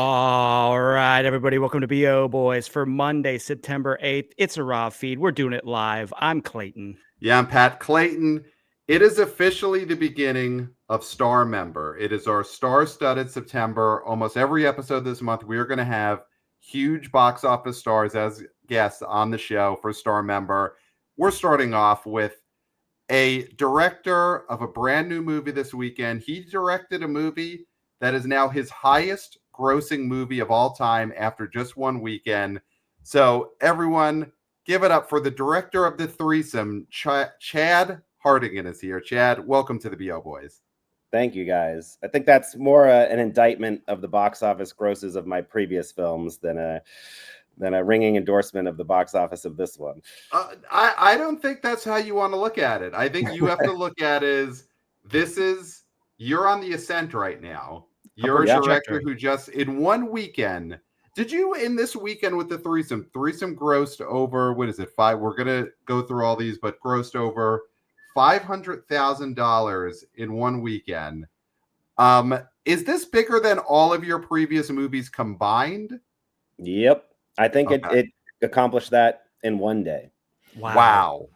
All right, everybody, welcome to BO Boys for Monday, September 8th. It's a raw feed. We're doing it live. I'm Clayton. Yeah, I'm Pat Clayton. It is officially the beginning of Star Member. It is our star-studded September. Almost every episode this month, we are going to have huge box office stars as guests on the show for Star Member. We're starting off with a director of a brand new movie this weekend. He directed a movie that is now his highest grossing movie of all time after just one weekend. So, everyone, give it up for the director of the threesome. Chad Hartigan is here. Chad, welcome to the BO Boys. Thank you, guys. I think that's more an indictment of the box office grosses of my previous films than a ringing endorsement of the box office of this one. I don't think that's how you want to look at it. I think you have to look at it as you're on the ascent right now. You're a director who just in one weekend. Did you in this weekend with the threesome grossed over, what is it, five? We're gonna go through all these, but grossed over $500,000 in one weekend. Is this bigger than all of your previous movies combined? Yep. I think it accomplished that in one day. Wow.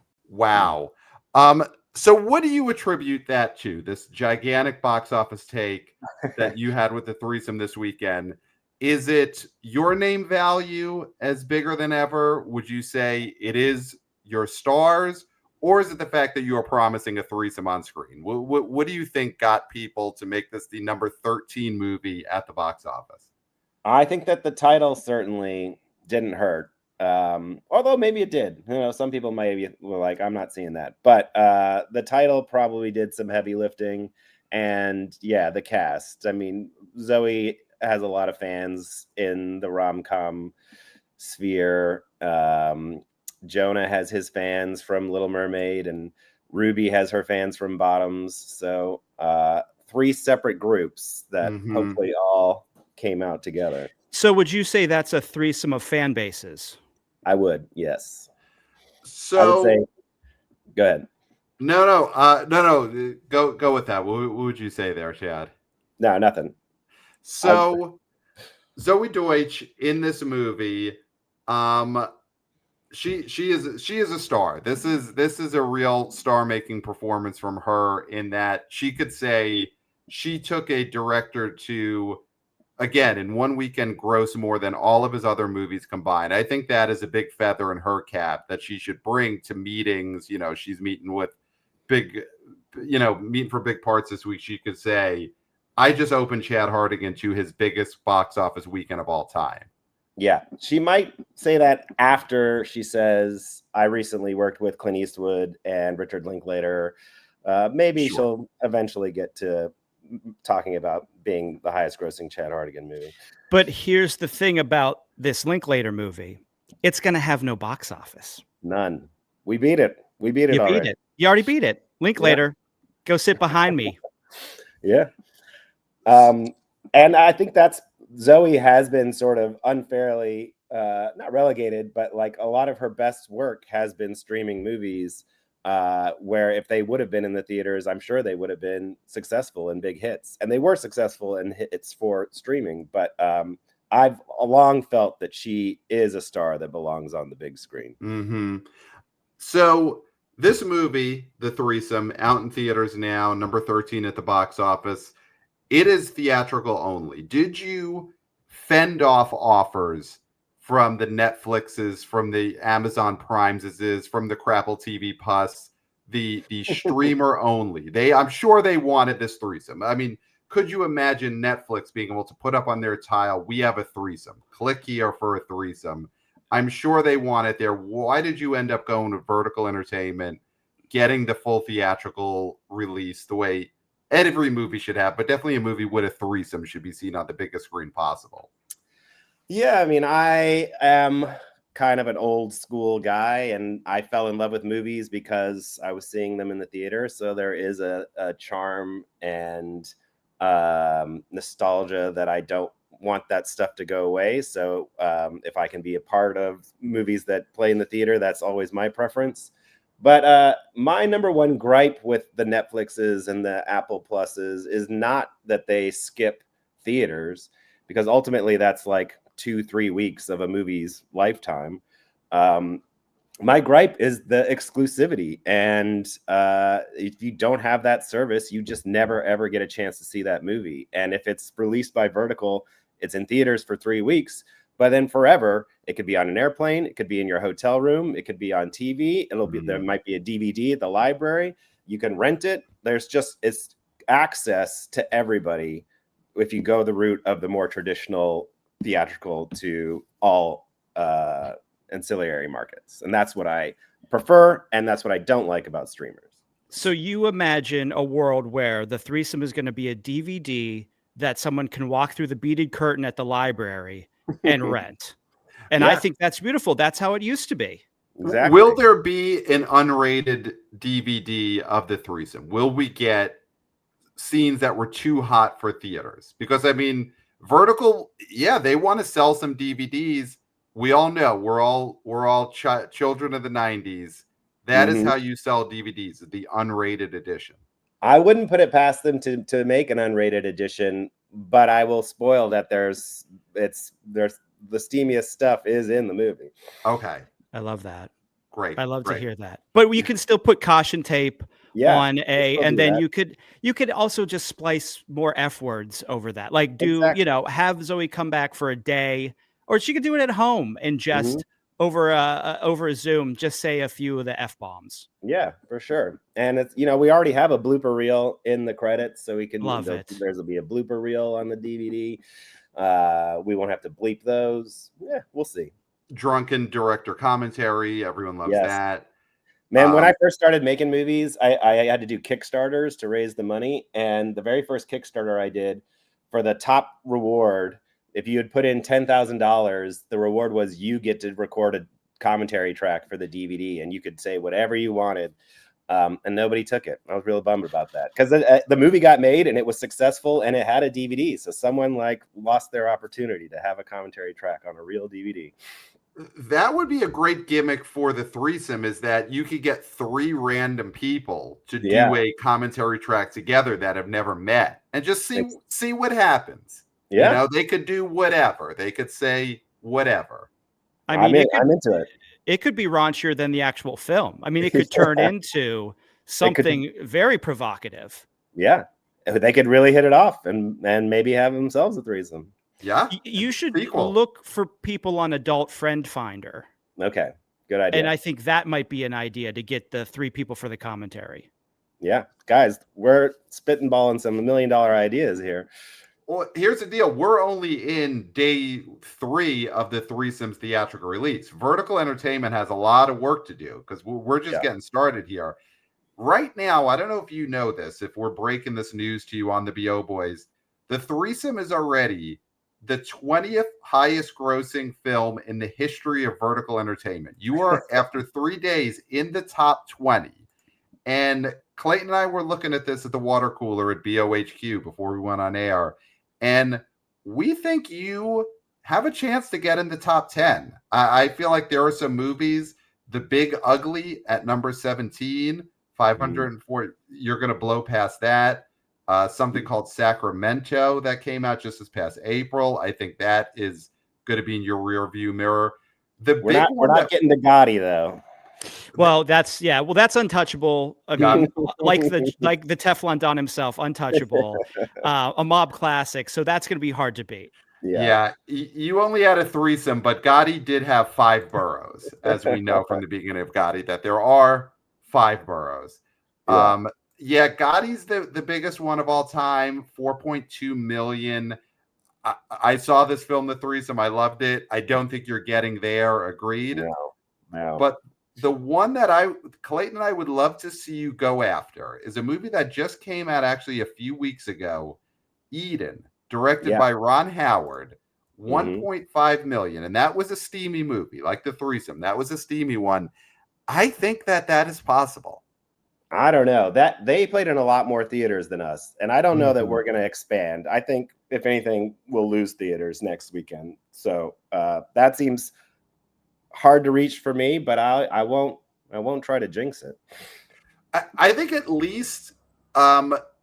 So what do you attribute that to, this gigantic box office take that you had with the threesome this weekend? Is it your name value as bigger than ever? Would you say it is your stars? Or is it the fact that you are promising a threesome on screen? What do you think got people to make this the number 13 movie at the box office? I think that the title certainly didn't hurt. Although maybe it did. Some people maybe were like, I'm not seeing that. But the title probably did some heavy lifting. And yeah, the cast. I mean, Zoey has a lot of fans in the rom-com sphere. Jonah has his fans from Little Mermaid, and Ruby has her fans from Bottoms. So three separate groups that hopefully all came out together. So would you say that's a threesome of fan bases? I would, yes. So I would say, go ahead. No. Go with that. What would you say there, Chad? No, nothing. So Zoey Deutch in this movie, she is a star. This is a real star-making performance from her, in that she could say she took a director to, again, in one weekend, gross more than all of his other movies combined. I think that is a big feather in her cap that she should bring to meetings. She's meeting with meeting for big parts this week. She could say, I just opened Chad Hartigan to his biggest box office weekend of all time. Yeah, she might say that after she says, I recently worked with Clint Eastwood and Richard Linklater. Maybe she'll eventually get to talking about being the highest grossing Chad Hartigan movie. But here's the thing about this Linklater movie. It's going to have no box office. None. We beat it. You beat it. You already beat it. Linklater, go sit behind me. Yeah. And I think that's Zoey has been sort of unfairly not relegated, but like a lot of her best work has been streaming movies, where if they would have been in the theaters, I'm sure they would have been successful in big hits, and they were successful in hits for streaming. But I've long felt that she is a star that belongs on the big screen. Mm-hmm. So this movie, The Threesome, out in theaters now, number 13 at the box office. It is theatrical only. Did you fend off offers from the Netflixes, from the Amazon Primes, from the Crapple TV Plus, the streamer only? I'm sure they wanted this threesome. I mean, could you imagine Netflix being able to put up on their tile, we have a threesome, click here for a threesome? I'm sure they want it there. Why did you end up going with Vertical Entertainment, getting the full theatrical release the way every movie should have, but definitely a movie with a threesome should be seen on the biggest screen possible? Yeah, I mean, I am kind of an old school guy, and I fell in love with movies because I was seeing them in the theater. So there is a charm and nostalgia that I don't want that stuff to go away. So if I can be a part of movies that play in the theater, that's always my preference. But my number one gripe with the Netflixes and the Apple Pluses is not that they skip theaters. because ultimately that's like 2-3 weeks of a movie's lifetime. My gripe is the exclusivity, and if you don't have that service, you just never ever get a chance to see that movie. And if it's released by Vertical, it's in theaters for 3 weeks, but then forever. It could be on an airplane, it could be in your hotel room, it could be on TV. There might be a DVD at the library. You can rent it. It's access to everybody if you go the route of the more traditional theatrical to all ancillary markets. And that's what I prefer, and that's what I don't like about streamers. So you imagine a world where the threesome is going to be a DVD that someone can walk through the beaded curtain at the library and rent. And I think that's beautiful. That's how it used to be. Exactly. Will there be an unrated DVD of the threesome? Will we get scenes that were too hot for theaters? Because I mean, Vertical, they want to sell some DVDs. We all know we're all children of the 90s. That is how you sell DVDs, the unrated edition. I wouldn't put it past them to make an unrated edition, but I will spoil that there's the steamiest stuff is in the movie. Okay. I love that. Great. I love to hear that. But you can still put caution tape on and then you could also just splice more F words over that. Like have Zoe come back for a day, or she could do it at home and just over a Zoom, just say a few of the F bombs. Yeah, for sure. And it's, we already have a blooper reel in the credits, so we can love it. There's will be a blooper reel on the DVD. We won't have to bleep those. Yeah, we'll see. Drunken director commentary. Everyone loves that. Man, when I first started making movies, I had to do Kickstarters to raise the money. And the very first Kickstarter I did, for the top reward, if you had put in $10,000, the reward was you get to record a commentary track for the DVD, and you could say whatever you wanted. And nobody took it. I was real bummed about that, because the movie got made and it was successful and it had a DVD. So someone lost their opportunity to have a commentary track on a real DVD. That would be a great gimmick for the threesome, is that you could get 3 random people to do a commentary track together that have never met, and just see what happens. Yeah. They could do whatever. They could say whatever. I mean, I'm into it. It could be raunchier than the actual film. I mean, it could turn into something very provocative. Yeah. They could really hit it off and maybe have themselves a threesome. Yeah. You should look for people on Adult Friend Finder. Okay. Good idea. And I think that might be an idea to get the 3 people for the commentary. Yeah. Guys, we're spitballing some $1 million ideas here. Well, here's the deal. We're only in day 3 of the threesome's theatrical release. Vertical Entertainment has a lot of work to do, because we're just getting started here. Right now, I don't know if you know this, if we're breaking this news to you on the BO Boys, the threesome is already the 20th highest grossing film in the history of Vertical Entertainment. You are, after 3 days, in the top 20. And Clayton and I were looking at this at the water cooler at BOHQ before we went on air. And we think you have a chance to get in the top 10. I feel like there are some movies, The Big Ugly at number 17, 504. You're going to blow past that. Something called Sacramento that came out just this past April. I think that is going to be in your rear view mirror. We're not getting to Gotti, though. Well, that's untouchable. I mean, like the Teflon Don himself, untouchable. A mob classic. So that's going to be hard to beat. Yeah, you only had a threesome, but Gotti did have 5 boroughs, as we know from the beginning of Gotti, that there are 5 boroughs. Gotti's the biggest one of all time, 4.2 million. I saw this film, The Threesome. I loved it. I don't think you're getting there. Agreed. No. But the one that Clayton and I would love to see you go after is a movie that just came out actually a few weeks ago, Eden, directed by Ron Howard, 1.5 million. And that was a steamy movie, like The Threesome. That was a steamy one. I think that is possible. I don't know. That they played in a lot more theaters than us, and I don't know that we're going to expand. I think, if anything, we'll lose theaters next weekend. So that seems hard to reach for me, but I won't try to jinx it. I think at least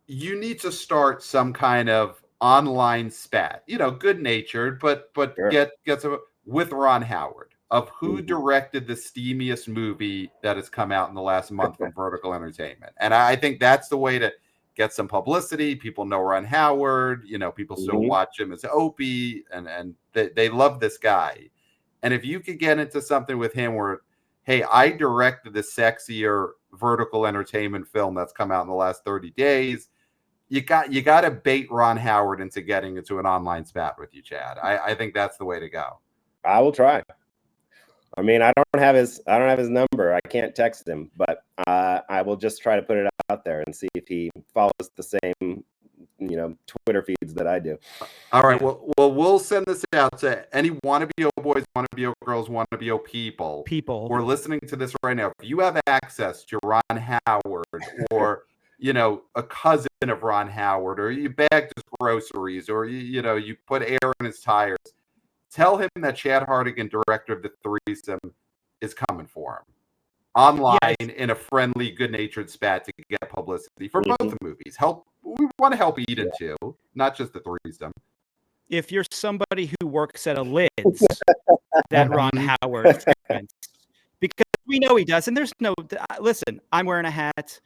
you need to start some kind of online spat, good natured, but Sure. gets with Ron Howard of who directed the steamiest movie that has come out in the last month from Vertical Entertainment. And I think that's the way to get some publicity. People know Ron Howard, people still watch him as Opie, and they love this guy. And if you could get into something with him where, hey, I directed the sexier Vertical Entertainment film that's come out in the last 30 days, you got to bait Ron Howard into getting into an online spat with you, Chad. I think that's the way to go. I will try. I mean, I don't have his number. I can't text him, but I will just try to put it out there and see if he follows the same, Twitter feeds that I do. All right. Well, we'll send this out to any wannabe boys, wannabe girls, wannabe people who are listening to this right now. If you have access to Ron Howard or a cousin of Ron Howard, or you bagged his groceries, or you put air in his tires, tell him that Chad Hartigan, director of the Threesome, is coming for him online in a friendly, good-natured spat to get publicity for both the movies. We want to help Eden too, not just the Threesome. If you're somebody who works at a Lids, that Ron Howard frequents, because we know he does, and there's no. Listen, I'm wearing a hat.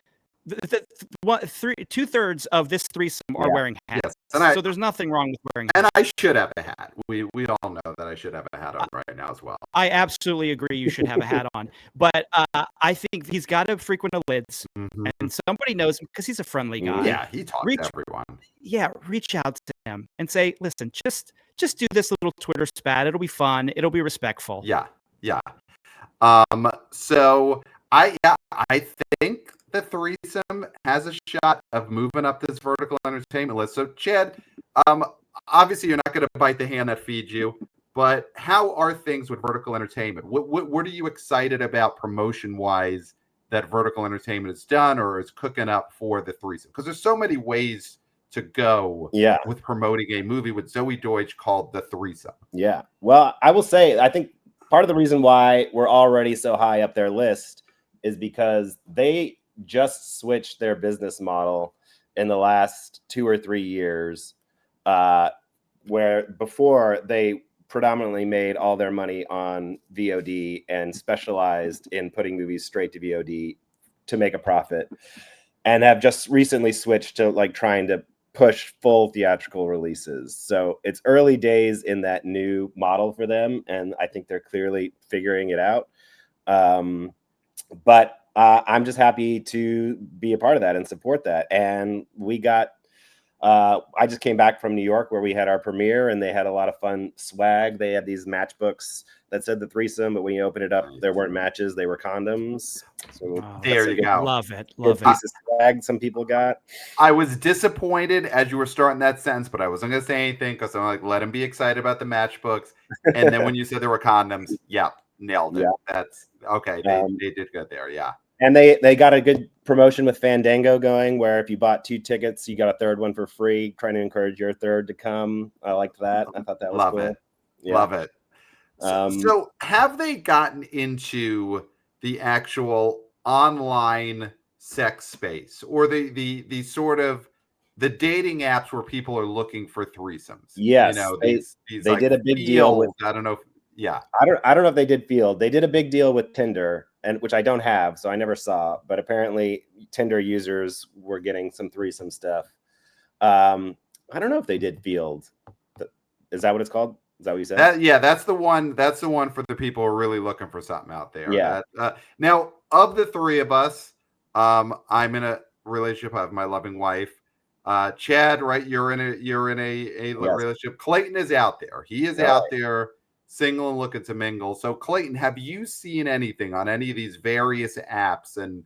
2/3 of this threesome are wearing hats, so there's nothing wrong with wearing hats. And I should have a hat. We all know that I should have a hat on right now as well. I absolutely agree you should have a hat on, but I think he's got to frequent a Lids, and somebody knows him because he's a friendly guy. Yeah, he talks to everyone. Yeah, reach out to him and say, listen, just do this little Twitter spat. It'll be fun. It'll be respectful. Yeah. So I think the Threesome has a shot of moving up this Vertical Entertainment list. So, Chad, obviously you're not going to bite the hand that feeds you, but how are things with Vertical Entertainment? What are you excited about promotion-wise that Vertical Entertainment has done or is cooking up for the Threesome? Because there's so many ways to go with promoting a movie with Zoey Deutch called The Threesome. Yeah. Well, I will say, I think part of the reason why we're already so high up their list is because they just switched their business model in the last 2 or 3 years, where before they predominantly made all their money on VOD and specialized in putting movies straight to VOD to make a profit, and have just recently switched to trying to push full theatrical releases. So it's early days in that new model for them, and I think they're clearly figuring it out. But I'm just happy to be a part of that and support that. And we got, I just came back from New York where we had our premiere, and they had a lot of fun swag. They had these matchbooks that said The Threesome, but when you open it up, there weren't matches, they were condoms. So there you go. Love it. Piece of swag some people got. I was disappointed as you were starting that sentence, but I wasn't going to say anything because I'm like, let him be excited about the matchbooks. And then when you said there were condoms, nailed it. Yeah. That's okay. They did good there. Yeah. And they got a good promotion with Fandango going, where if you bought 2 tickets, you got a third one for free, trying to encourage your third to come. I liked that. I thought that was cool. It. Yeah. Love it. So have they gotten into the actual online sex space, or the sort of the dating apps where people are looking for threesomes? Yes. They did a big deal with, I don't know. I don't know if they did Field. They did a big deal with Tinder, and which I don't have, so I never saw. But apparently, Tinder users were getting some threesome stuff. I don't know if they did Field. Is that what it's called? Is that what you said? That's the one. That's the one for the people who are really looking for something out there. Yeah. Now, of the three of us, I'm in a relationship. I have my loving wife. Chad, right? You're in a relationship. Clayton is out there. He is out there, single and looking to mingle. So, Clayton, have you seen anything on any of these various apps and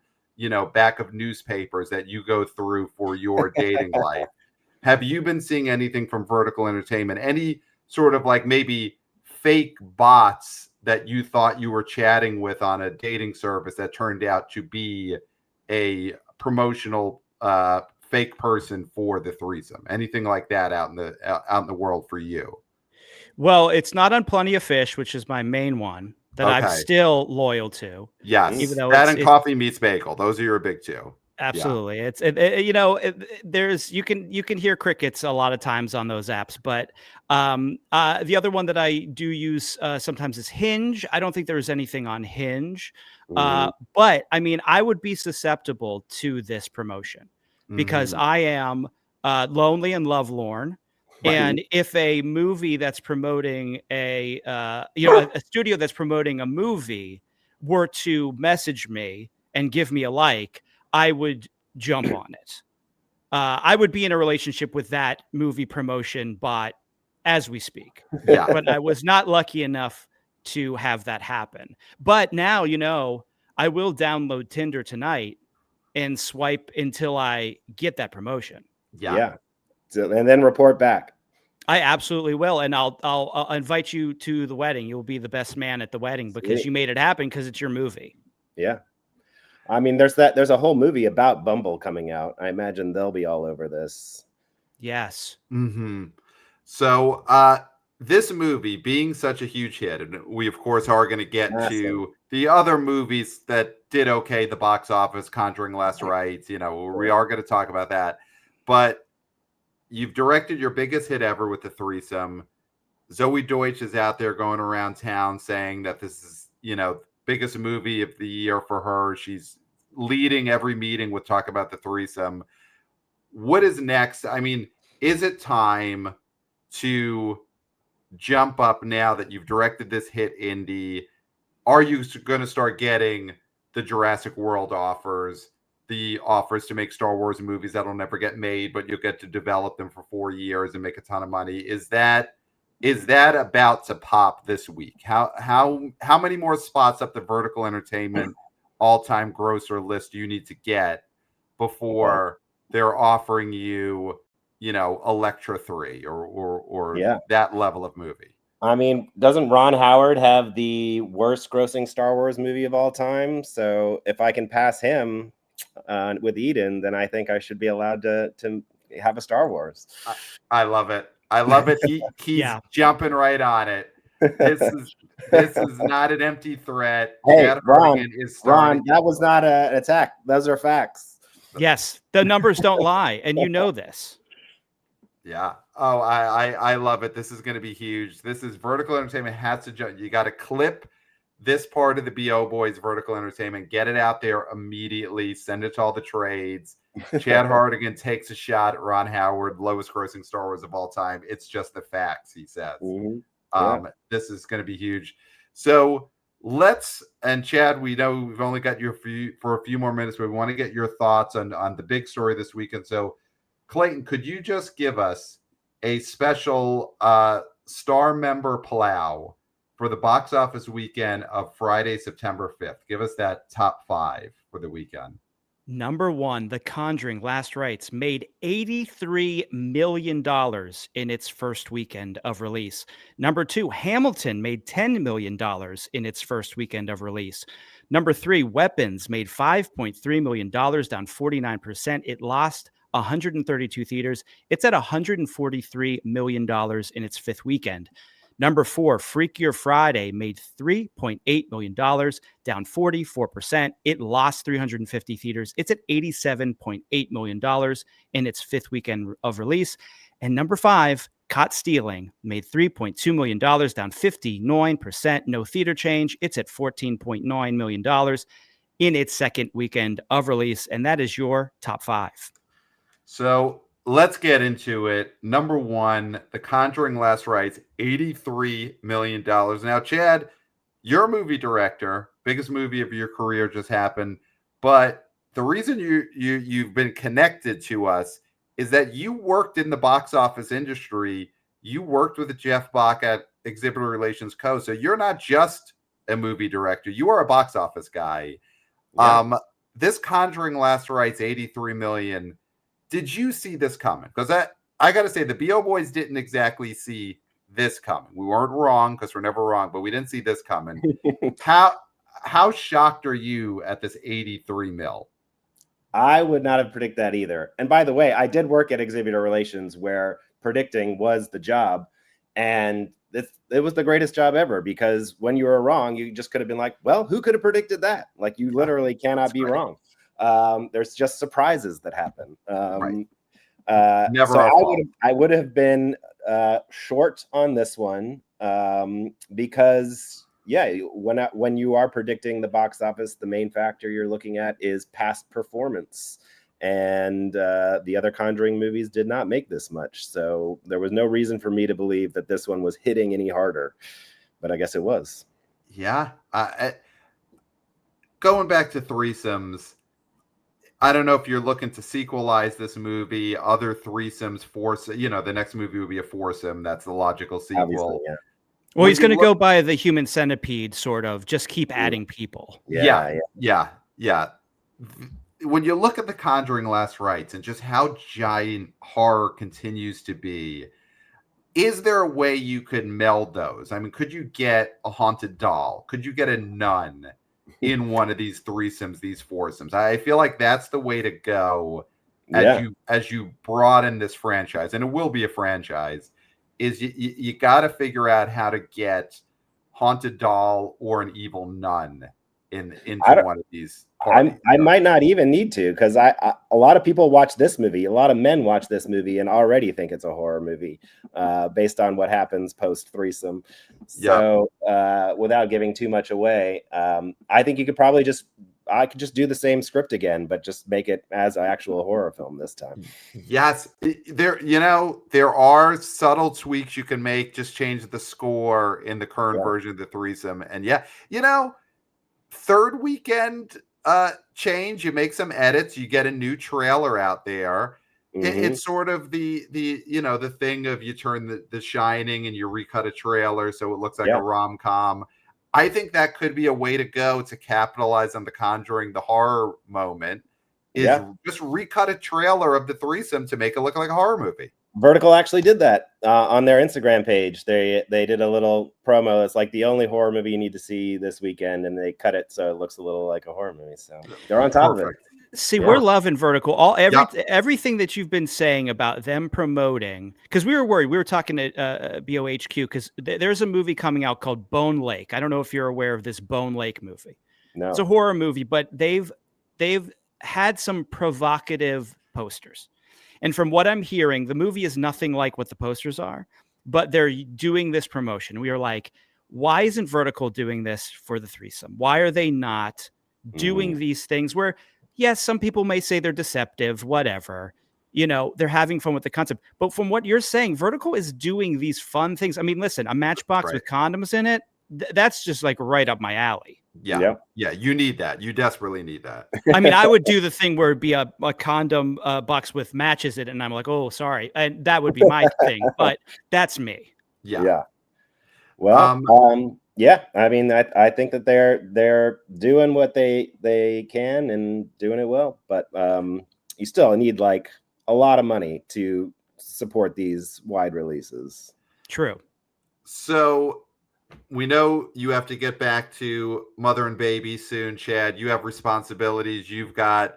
back of newspapers that you go through for your dating life? Have you been seeing anything from Vertical Entertainment? Any sort of maybe fake bots that you thought you were chatting with on a dating service that turned out to be a promotional fake person for the threesome? Anything like that out in the world for you? Well, it's not on Plenty of Fish, which is my main one that I'm still loyal to. Yes, even though that and Coffee Meets Bagel. Those are your big two. Absolutely. It's there's you can hear crickets a lot of times on those apps, but the other one that I do use sometimes is Hinge. I don't think there's anything on Hinge. But I mean, I would be susceptible to this promotion because I am lonely and lovelorn. Right. And if a movie that's promoting a studio that's promoting a movie were to message me and give me a like, I would jump on it. I would be in a relationship with that movie promotion bot as we speak. Yeah. But I was not lucky enough to have that happen. But now, I will download Tinder tonight and swipe until I get that promotion. Yeah. So, and then report back. I absolutely will. And I'll invite you to the wedding. You'll be the best man at the wedding because you made it happen because it's your movie. Yeah. I mean, there's a whole movie about Bumble coming out. I imagine they'll be all over this. Yes. So this movie being such a huge hit, and we of course are going to get to the other movies that did okay the box office, Conjuring Last Rites, we are going to talk about that. But you've directed your biggest hit ever with The Threesome. Zoey Deutch is out there going around town saying that this is, biggest movie of the year for her. She's leading every meeting with talk about The Threesome. What is next? I mean, is it time to jump up now that you've directed this hit indie? Are you going to start getting the Jurassic World offers, the offers to make Star Wars movies that'll never get made, but you'll get to develop them for 4 years and make a ton of money? Is that about to pop this week? How many more spots up the Vertical Entertainment all-time grosser list do you need to get before they're offering you, Electra 3 or that level of movie? I mean, doesn't Ron Howard have the worst grossing Star Wars movie of all time? So if I can pass him with Eden, then I think I should be allowed to have a Star Wars. I love it. I love it. He's jumping right on it. This is not an empty threat. Hey, Chad Hartigan is starting. Ron, that was not an attack. Those are facts. Yes, the numbers don't lie, and you know this. Yeah. Oh, I love it. This is going to be huge. This is Vertical Entertainment has to jump. You got to clip this part of the BO Boys Vertical Entertainment, get it out there immediately, send it to all the trades. Chad Hartigan takes a shot at Ron Howard, lowest grossing Star Wars of all time. It's just the facts, he says. This is going to be huge. So and Chad, we know we've only got you for a few more minutes, but we want to get your thoughts on the big story this weekend. So Clayton, could you just give us a special star member plow for the box office weekend of Friday, September 5th? Give us that top 5 for the weekend. Number 1, The Conjuring Last Rites made $83 million in its first weekend of release. Number 2, Hamilton made $10 million in its first weekend of release. Number 3, Weapons made $5.3 million, down 49%. It lost 132 theaters. It's at $143 million in its 5th weekend. Number 4, Freakier Friday made $3.8 million, down 44%. It lost 350 theaters. It's at $87.8 million in its 5th weekend of release. And number 5, Caught Stealing made $3.2 million, down 59%. No theater change. It's at $14.9 million in its 2nd weekend of release. And that is your top 5. So let's get into it. Number 1, The Conjuring Last Rites, $83 million. Now, Chad, you're a movie director. Biggest movie of your career just happened. But the reason you've been connected to us is that you worked in the box office industry. You worked with Jeff Bach at Exhibitor Relations Co. So you're not just a movie director. You are a box office guy. Yeah. This Conjuring Last Rites, $83 million. Did you see this coming? Because I got to say, the BO Boys didn't exactly see this coming. We weren't wrong because we're never wrong, but we didn't see this coming. How shocked are you at this 83 mil? I would not have predicted that either. And by the way, I did work at Exhibitor Relations where predicting was the job. And it was the greatest job ever because when you were wrong, you just could have been like, well, who could have predicted that? Like, you literally cannot be wrong. There's just surprises that happen. Right. Never so I would have been short on this one because when you are predicting the box office, the main factor you're looking at is past performance, and the other Conjuring movies did not make this much, so there was no reason for me to believe that this one was hitting any harder, but I guess it was. Yeah. Going back to threesomes, I don't know if you're looking to sequelize this movie, other threesomes, the next movie would be a foursome. That's the logical sequel. Obviously, yeah. Well, he's going to go by the human centipede, sort of. Just keep adding people. Yeah. When you look at the Conjuring Last Rites and just how giant horror continues to be, is there a way you could meld those? I mean, could you get a haunted doll? Could you get a nun in one of these threesomes, these foursomes? I feel like that's the way to go as you broaden this franchise, and it will be a franchise. Is you got to figure out how to get haunted doll or an evil nun into one of these parties. I might not even need to, because a lot of people watch this movie. A lot of men watch this movie and already think it's a horror movie based on what happens post threesome. So without giving too much away, I think you could probably I could just do the same script again, but just make it as an actual horror film this time. Yes. There are subtle tweaks you can make. Just change the score in the current version of the threesome. And third weekend change, you make some edits, you get a new trailer out there. It's sort of the thing of you turn the Shining and you recut a trailer so it looks like a rom-com. I think that could be a way to go to capitalize on the Conjuring, the horror moment, is just recut a trailer of the threesome to make it look like a horror movie. Vertical actually did that on their Instagram page. They did a little promo. It's like the only horror movie you need to see this weekend, and they cut it so it looks a little like a horror movie. So they're on top of it. See, we're loving Vertical. Everything that you've been saying about them promoting, because we were worried. We were talking to BOHQ because there's a movie coming out called Bone Lake. I don't know if you're aware of this Bone Lake movie. No, it's a horror movie, but they've had some provocative posters. And from what I'm hearing, the movie is nothing like what the posters are, but they're doing this promotion. We are like, why isn't Vertical doing this for the threesome? Why are they not doing these things where, yes, some people may say they're deceptive, whatever, they're having fun with the concept. But from what you're saying, Vertical is doing these fun things. I mean, listen, a matchbox with condoms in it, that's just like right up my alley. Yeah, you need that. You desperately need that. I mean, I would do the thing where it'd be a condom box with matches in it, and I'm like, oh, sorry. And that would be my thing, but that's me. Yeah. Well, I mean, I think that they're doing what they can and doing it well, but you still need like a lot of money to support these wide releases. True. So we know you have to get back to mother and baby soon, Chad. You have responsibilities. You've got,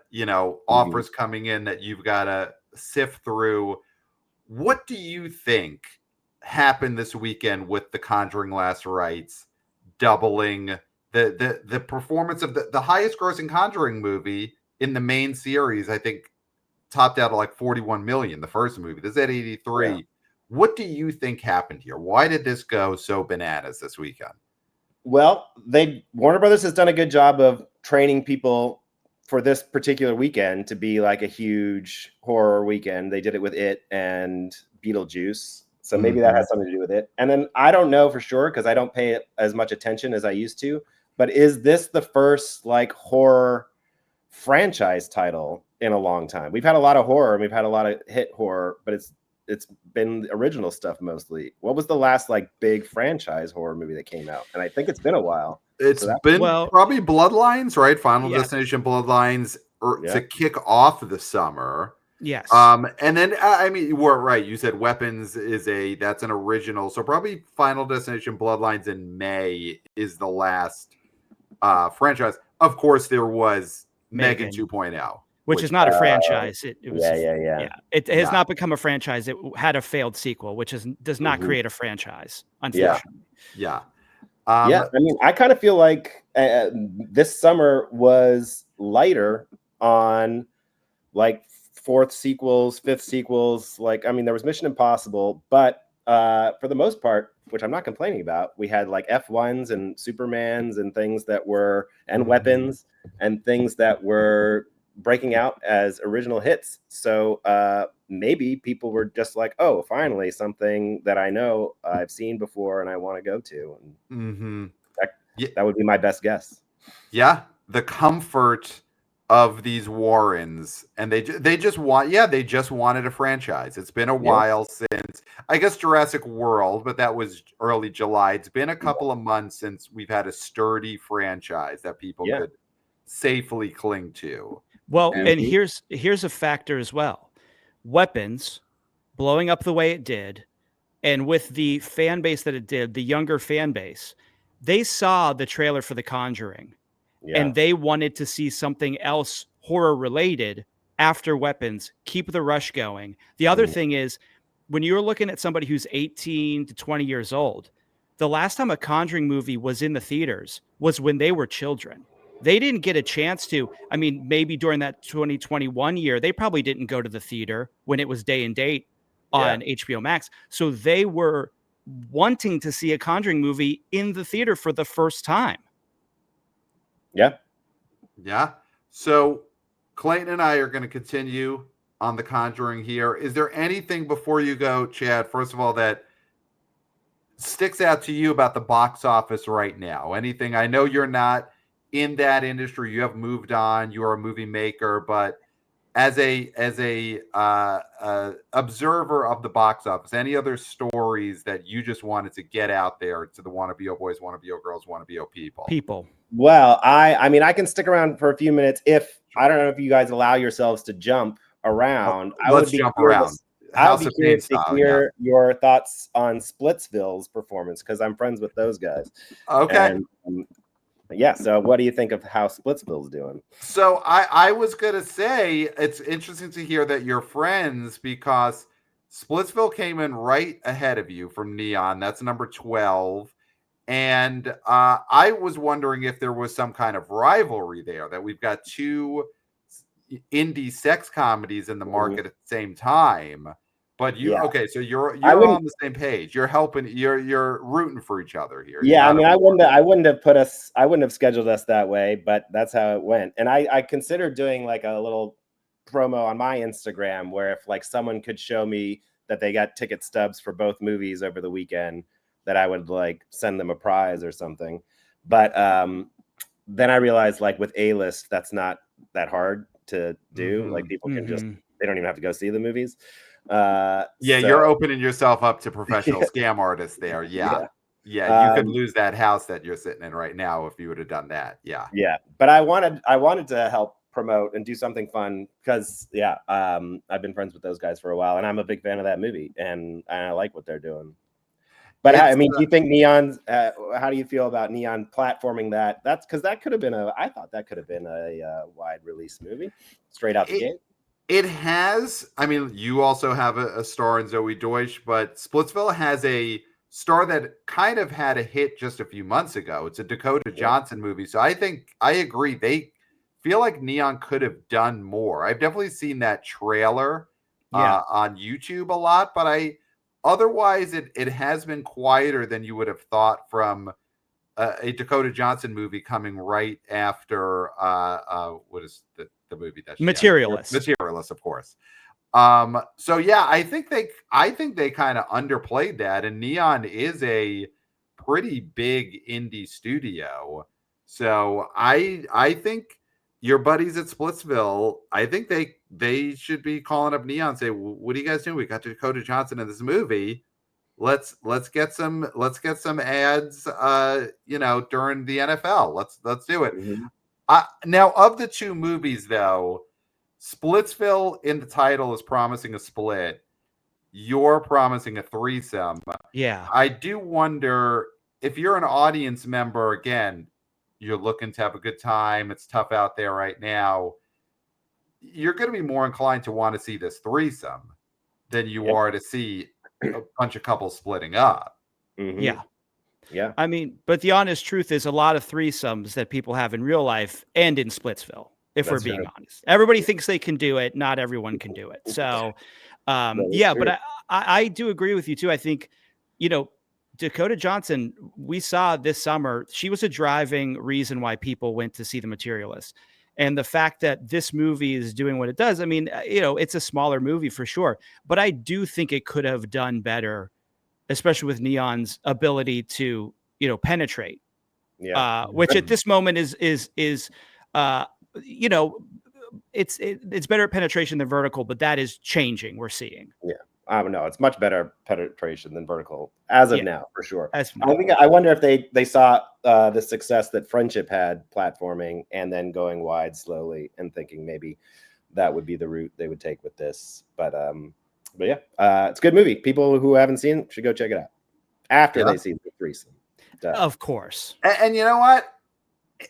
offers coming in that you've got to sift through. What do you think happened this weekend with the Conjuring Last Rites doubling the performance of the highest grossing Conjuring movie in the main series? I think topped out at like 41 million, the first movie. This is at 83. Yeah. What do you think happened here? Why did this go so bananas this weekend? Well, Warner Brothers has done a good job of training people for this particular weekend to be like a huge horror weekend. They did it with It and Beetlejuice. So maybe that has something to do with it. And then I don't know for sure because I don't pay as much attention as I used to. But is this the first like horror franchise title in a long time? We've had a lot of horror and we've had a lot of hit horror, but it's been original stuff mostly. What was the last like big franchise horror movie that came out? And I think it's been a while. It's been probably Bloodlines, right? Final Destination Bloodlines to kick off the summer. Yes. And then I mean, you were right. You said Weapons that's an original. So probably Final Destination Bloodlines in May is the last franchise. Of course, there was Megan 2.0. Which is not a franchise. It was, yeah. It has not become a franchise. It had a failed sequel, which does not create a franchise, unfortunately. Yeah. I mean, I kind of feel like this summer was lighter on like fourth sequels, fifth sequels. Like, I mean, there was Mission Impossible, but for the most part, which I'm not complaining about, we had like F1s and Supermans and things that were, and weapons and things that were breaking out as original hits. So maybe people were just like, oh, finally something that I know I've seen before and I want to go to. And that would be my best guess. Yeah, the comfort of these Warrens, and they just wanted a franchise. It's been a while since, I guess, Jurassic World, but that was early July. It's been a couple of months since we've had a sturdy franchise that people could safely cling to. Well, and here's a factor as well. Weapons blowing up the way it did, and with the fan base that it did, the younger fan base, they saw the trailer for The Conjuring, and they wanted to see something else horror related after Weapons. Keep the rush going. The other thing is, when you're looking at somebody who's 18 to 20 years old, the last time a Conjuring movie was in the theaters was when they were children. They didn't get a chance to, I mean, maybe during that 2021 year, they probably didn't go to the theater when it was day and date on HBO Max. So they were wanting to see a Conjuring movie in the theater for the first time. Yeah. So Clayton and I are going to continue on The Conjuring here. Is there anything before you go, Chad, first of all, that sticks out to you about the box office right now? Anything? I know you're not in that industry, you have moved on, you're a movie maker, but as a observer of the box office, any other stories that you just wanted to get out there to the wannabe boys, wannabe girls, wannabe people? Well, I mean, I can stick around for a few minutes if, I don't know if you guys allow yourselves to jump around. Let's jump around. I would be curious to hear your thoughts on Splitsville's performance, because I'm friends with those guys. Okay. And, so what do you think of how Splitsville's doing? So I was going to say, it's interesting to hear that you're friends, because Splitsville came in right ahead of you from Neon. That's number 12. And I was wondering if there was some kind of rivalry there, that we've got two indie sex comedies in the market at the same time. But okay, so you're on the same page. You're helping. You're rooting for each other here. Yeah, I mean, I wouldn't have scheduled us that way, but that's how it went. And I considered doing like a little promo on my Instagram, where if like someone could show me that they got ticket stubs for both movies over the weekend, that I would like send them a prize or something. But then I realized, like with A-list, that's not that hard to do. Like people can just, they don't even have to go see the movies. You're opening yourself up to professional scam artists there. Yeah, you could lose that house that you're sitting in right now if you would have done that. But I wanted to help promote and do something fun, because I've been friends with those guys for a while, and I'm a big fan of that movie, and I like what they're doing. But I mean, do you think Neon's? How do you feel about Neon platforming that? That's because that could have been I thought that could have been a wide release movie, straight out the gate. It has. I mean, you also have a star in Zoey Deutch, but Splitsville has a star that kind of had a hit just a few months ago. It's a Dakota Johnson movie. So I think I agree. They feel like Neon could have done more. I've definitely seen that trailer on YouTube a lot, but otherwise it has been quieter than you would have thought from a Dakota Johnson movie coming right after what is the movie that Materialist, of course. So yeah, I think they kind of underplayed that, and Neon is a pretty big indie studio. So I think your buddies at Splitsville, I think they should be calling up Neon and say, what are you guys doing? We got Dakota Johnson in this movie. Let's get some ads during the NFL. Let's do it. Now, of the two movies, though, Splitsville in the title is promising a split. You're promising a threesome. Yeah. I do wonder if you're an audience member, again, you're looking to have a good time. It's tough out there right now. You're going to be more inclined to want to see this threesome than you are to see a bunch of couples splitting up. Yeah. I mean, but the honest truth is a lot of threesomes that people have in real life end in Splitsville. if we're being honest. Everybody thinks they can do it. Not everyone can do it. So, but I do agree with you too. I think, Dakota Johnson, we saw this summer, she was a driving reason why people went to see The Materialist. And the fact that this movie is doing what it does, I mean, it's a smaller movie for sure, but I do think it could have done better, especially with Neon's ability to, penetrate. Yeah. Which at this moment is it's better at penetration than vertical, but that is changing. We're seeing. Yeah. No, it's much better penetration than vertical as of now, for sure. I wonder if they saw the success that Friendship had platforming and then going wide slowly and thinking maybe that would be the route they would take with this. But yeah, it's a good movie. People who haven't seen it should go check it out after they see the threesome. Of course. And you know what?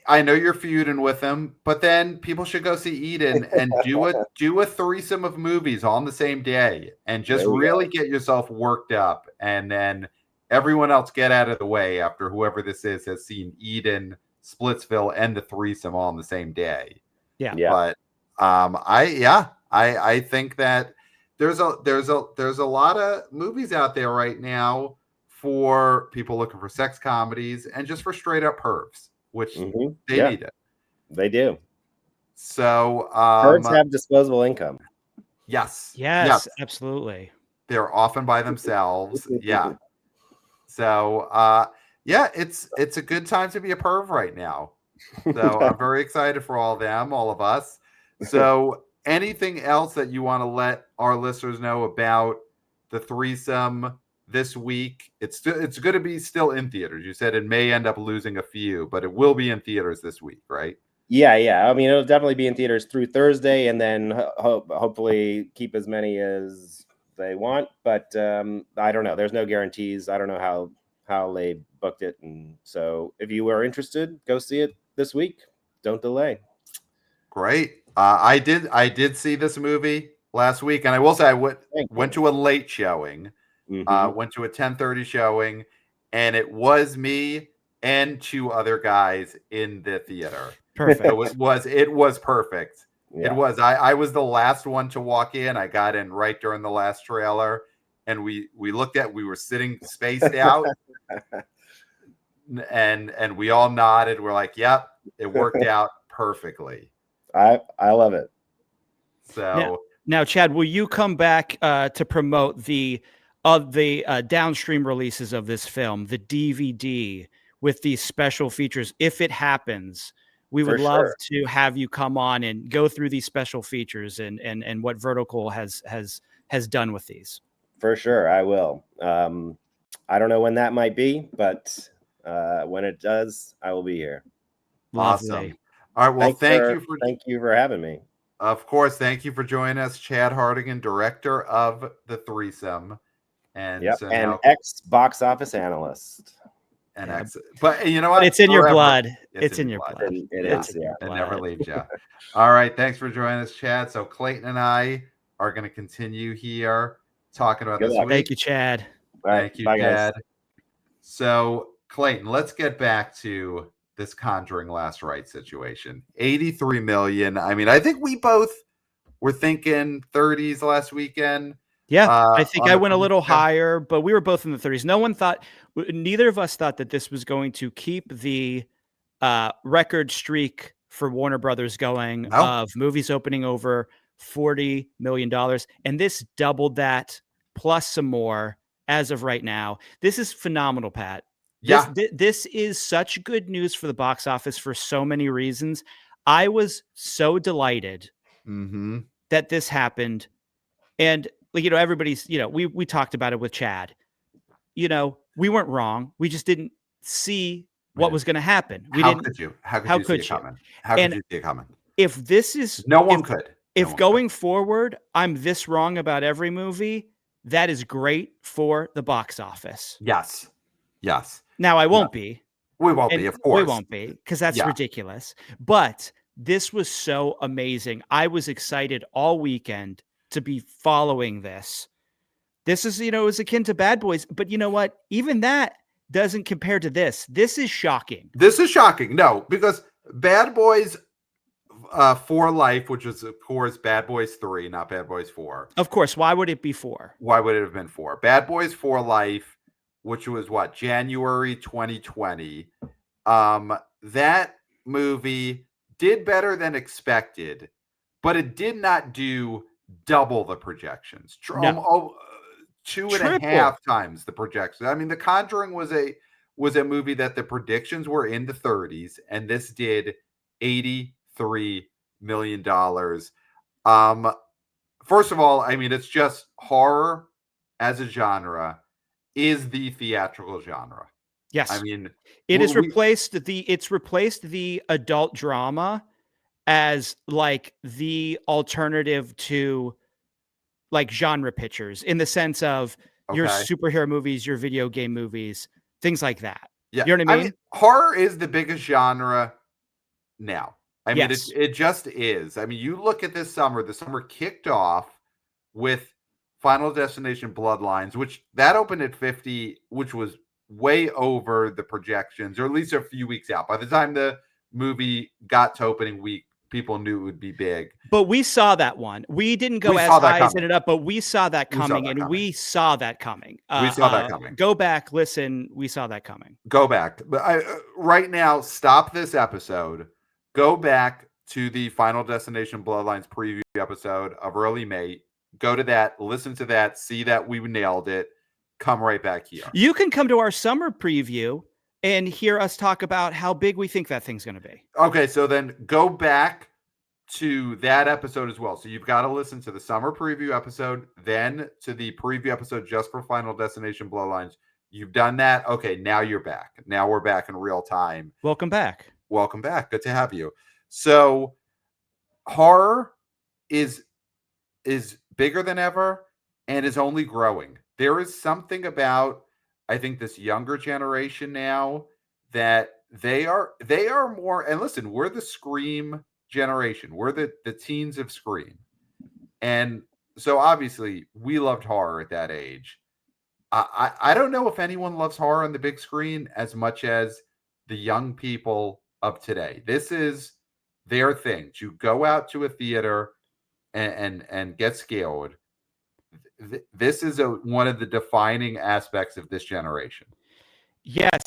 I know you're feuding with him, but then people should go see Eden and do a threesome of movies on the same day and just really get yourself worked up. And then everyone else get out of the way after whoever this is has seen Eden, Splitsville, and the threesome all on the same day. Yeah. But I think that there's a lot of movies out there right now for people looking for sex comedies and just for straight up pervs, which they need it. They do. So pervs have disposable income. Yes, absolutely. They're often by themselves. Yeah. So it's a good time to be a perv right now. So I'm very excited for all of us. So anything else that you want to let our listeners know about the threesome this week? It's going to be still in theaters. You said it may end up losing a few, but it will be in theaters this week, right? Yeah. I mean, it'll definitely be in theaters through Thursday, and then hopefully keep as many as they want. But I don't know. There's no guarantees. I don't know how they booked it, and so if you are interested, go see it this week. Don't delay. Great. I did see this movie last week, and I will say I went to a late showing. Went to a 10:30 showing, and it was me and two other guys in the theater. Perfect. So it was perfect. Yeah. It was. I was the last one to walk in. I got in right during the last trailer, and we were sitting spaced out, and we all nodded. We're like, "Yep, it worked out perfectly." I love it. So now, Chad, will you come back to promote the downstream releases of this film, the DVD with these special features? If it happens, we would love to have you come on and go through these special features and what Vertical has done with these. For sure, I will. I don't know when that might be, but when it does, I will be here. Awesome. All right. Well, thank you for having me. Of course. Thank you for joining us, Chad Hartigan, director of The Threesome. And ex-box office analyst. But you know what? It's in your blood. It's in your blood. It is. Yeah. It never leaves you. All right. Thanks for joining us, Chad. So Clayton and I are going to continue here talking about this week. Thank you, Chad. Thank you, Chad. So Clayton, let's get back to this Conjuring Last Rites situation. 83 million. I mean, I think we both were thinking 30s last weekend. Yeah, I think I went a little higher, but we were both in the 30s. Neither of us thought that this was going to keep the record streak for Warner Brothers going of movies opening over $40 million. And this doubled that plus some more as of right now. This is phenomenal, Pat. This is such good news for the box office for so many reasons. I was so delighted that this happened. And everybody's, we talked about it with Chad. We weren't wrong. We just didn't see what was going to happen. How could you see it coming? How could you see it coming? If this is no one could. If going forward, I'm this wrong about every movie, that is great for the box office. Yes. Now I won't be. We won't be, of course. We won't be, because that's ridiculous. But this was so amazing. I was excited all weekend to be following this. This is, it was akin to Bad Boys, but you know what? Even that doesn't compare to this. This is shocking. No, because Bad Boys For Life, which was of course Bad Boys 3, not Bad Boys 4. Of course. Why would it be 4? Why would it have been 4? Bad Boys for Life, which was what, January 2020. That movie did better than expected, but it did not do double the projections. No. 2.5 times the projections. I mean, The Conjuring was a movie that the predictions were in the 30s, and this did $83 million. First of all, I mean, it's just horror as a genre is the theatrical genre. Yes. I mean, it's replaced the adult drama as like the alternative to like genre pictures, in the sense of your superhero movies, your video game movies, things like that. Yeah. You know what I mean? Horror is the biggest genre now. I mean, Yes. it just is. I mean, you look at this summer, the summer kicked off with Final Destination Bloodlines, which that opened at 50, which was way over the projections, or at least a few weeks out. By the time the movie got to opening week, people knew it would be big. But we saw that one. We didn't go as high as it up, but we saw that coming, we saw that coming. We saw that coming. Go back, listen. We saw that coming. Go back. But right now, stop this episode. Go back to the Final Destination Bloodlines preview episode of early May. Go to that, listen to that, see that we nailed it. Come right back here. You can come to our summer preview and hear us talk about how big we think that thing's going to be. Okay, so then go back to that episode as well. So you've got to listen to the summer preview episode, then to the preview episode just for Final Destination Bloodlines. You've done that. Okay, now you're back. Now we're back in real time. Welcome back. Welcome back. Good to have you. So horror is bigger than ever and is only growing. There is something about, I think, this younger generation now that they are more, and listen, we're the Scream generation. We're the teens of Scream. And so obviously we loved horror at that age. I don't know if anyone loves horror on the big screen as much as the young people of today. This is their thing, to go out to a theater and get scared. This is one of the defining aspects of this generation. Yes.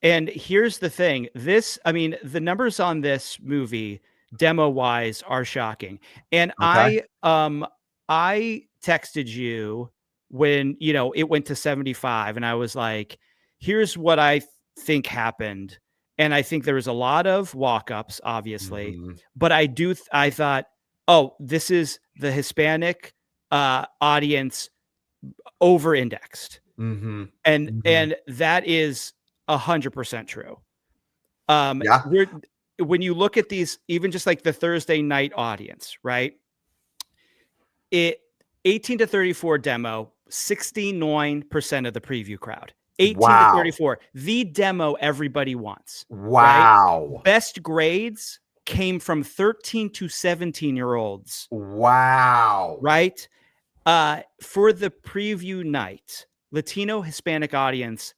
And here's the thing. The numbers on this movie demo wise are shocking. And I texted you when, it went to 75, and I was like, here's what I think happened. And I think there was a lot of walk-ups, obviously, but I thought, oh, this is the Hispanic audience over-indexed. And that is 100% true. When you look at these, even just like the Thursday night audience, right? 18 to 34 demo, 69% of the preview crowd. 18 to 34, the demo everybody wants. Wow. Right? Best grades came from 13 to 17-year-olds. Wow. Right? For the preview night, Latino Hispanic audience,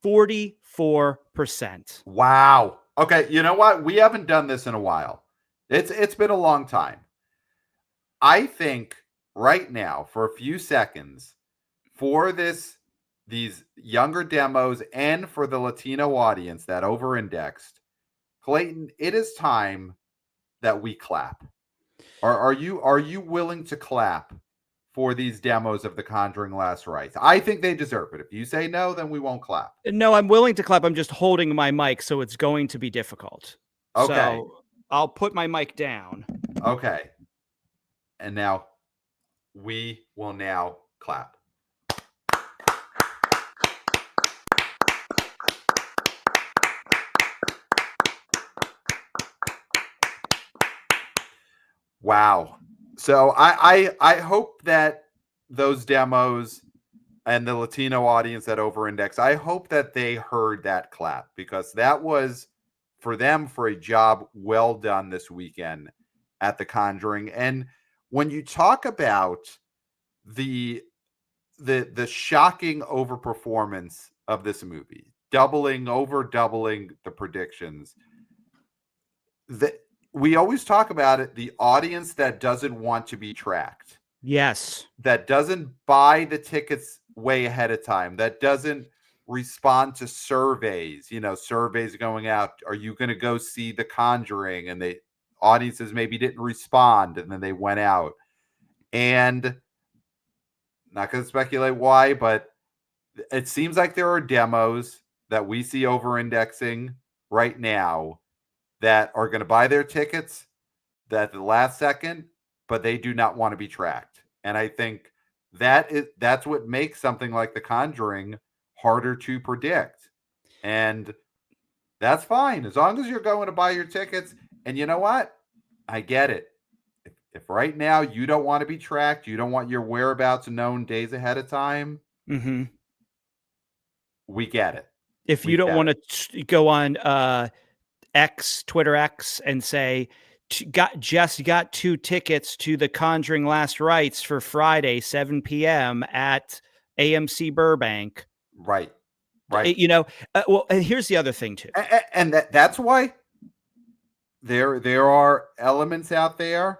44%. Wow. Okay, you know what? We haven't done this in a while. It's been a long time. I think right now, for a few seconds, for these younger demos and for the Latino audience that over-indexed, Clayton, it is time that we clap. Are you willing to clap for these demos of The Conjuring Last Rites? I think they deserve it. If you say no, then we won't clap. No, I'm willing to clap. I'm just holding my mic, so it's going to be difficult. Okay. So I'll put my mic down. Okay. And now we will now clap. Wow. So I hope that those demos and the Latino audience that over-index, I hope that they heard that clap, because that was for them, for a job well done this weekend at The Conjuring. And when you talk about the shocking overperformance of this movie, doubling the predictions, we always talk about it, the audience that doesn't want to be tracked. Yes. That doesn't buy the tickets way ahead of time. That doesn't respond to surveys, surveys going out. Are you going to go see The Conjuring? And the audiences maybe didn't respond, and then they went out. And not going to speculate why, but it seems like there are demos that we see over-indexing right now that are going to buy their tickets at the last second, but they do not want to be tracked. And I think that's what makes something like The Conjuring harder to predict. And that's fine as long as you're going to buy your tickets. And you know what? I get it. If right now you don't want to be tracked, you don't want your whereabouts known days ahead of time, we get it. If you don't want to go on Twitter X, and say, just got 2 tickets to The Conjuring Last Rites for Friday, 7 p.m. at AMC Burbank. Right. Well, and here's the other thing too. And that's why there are elements out there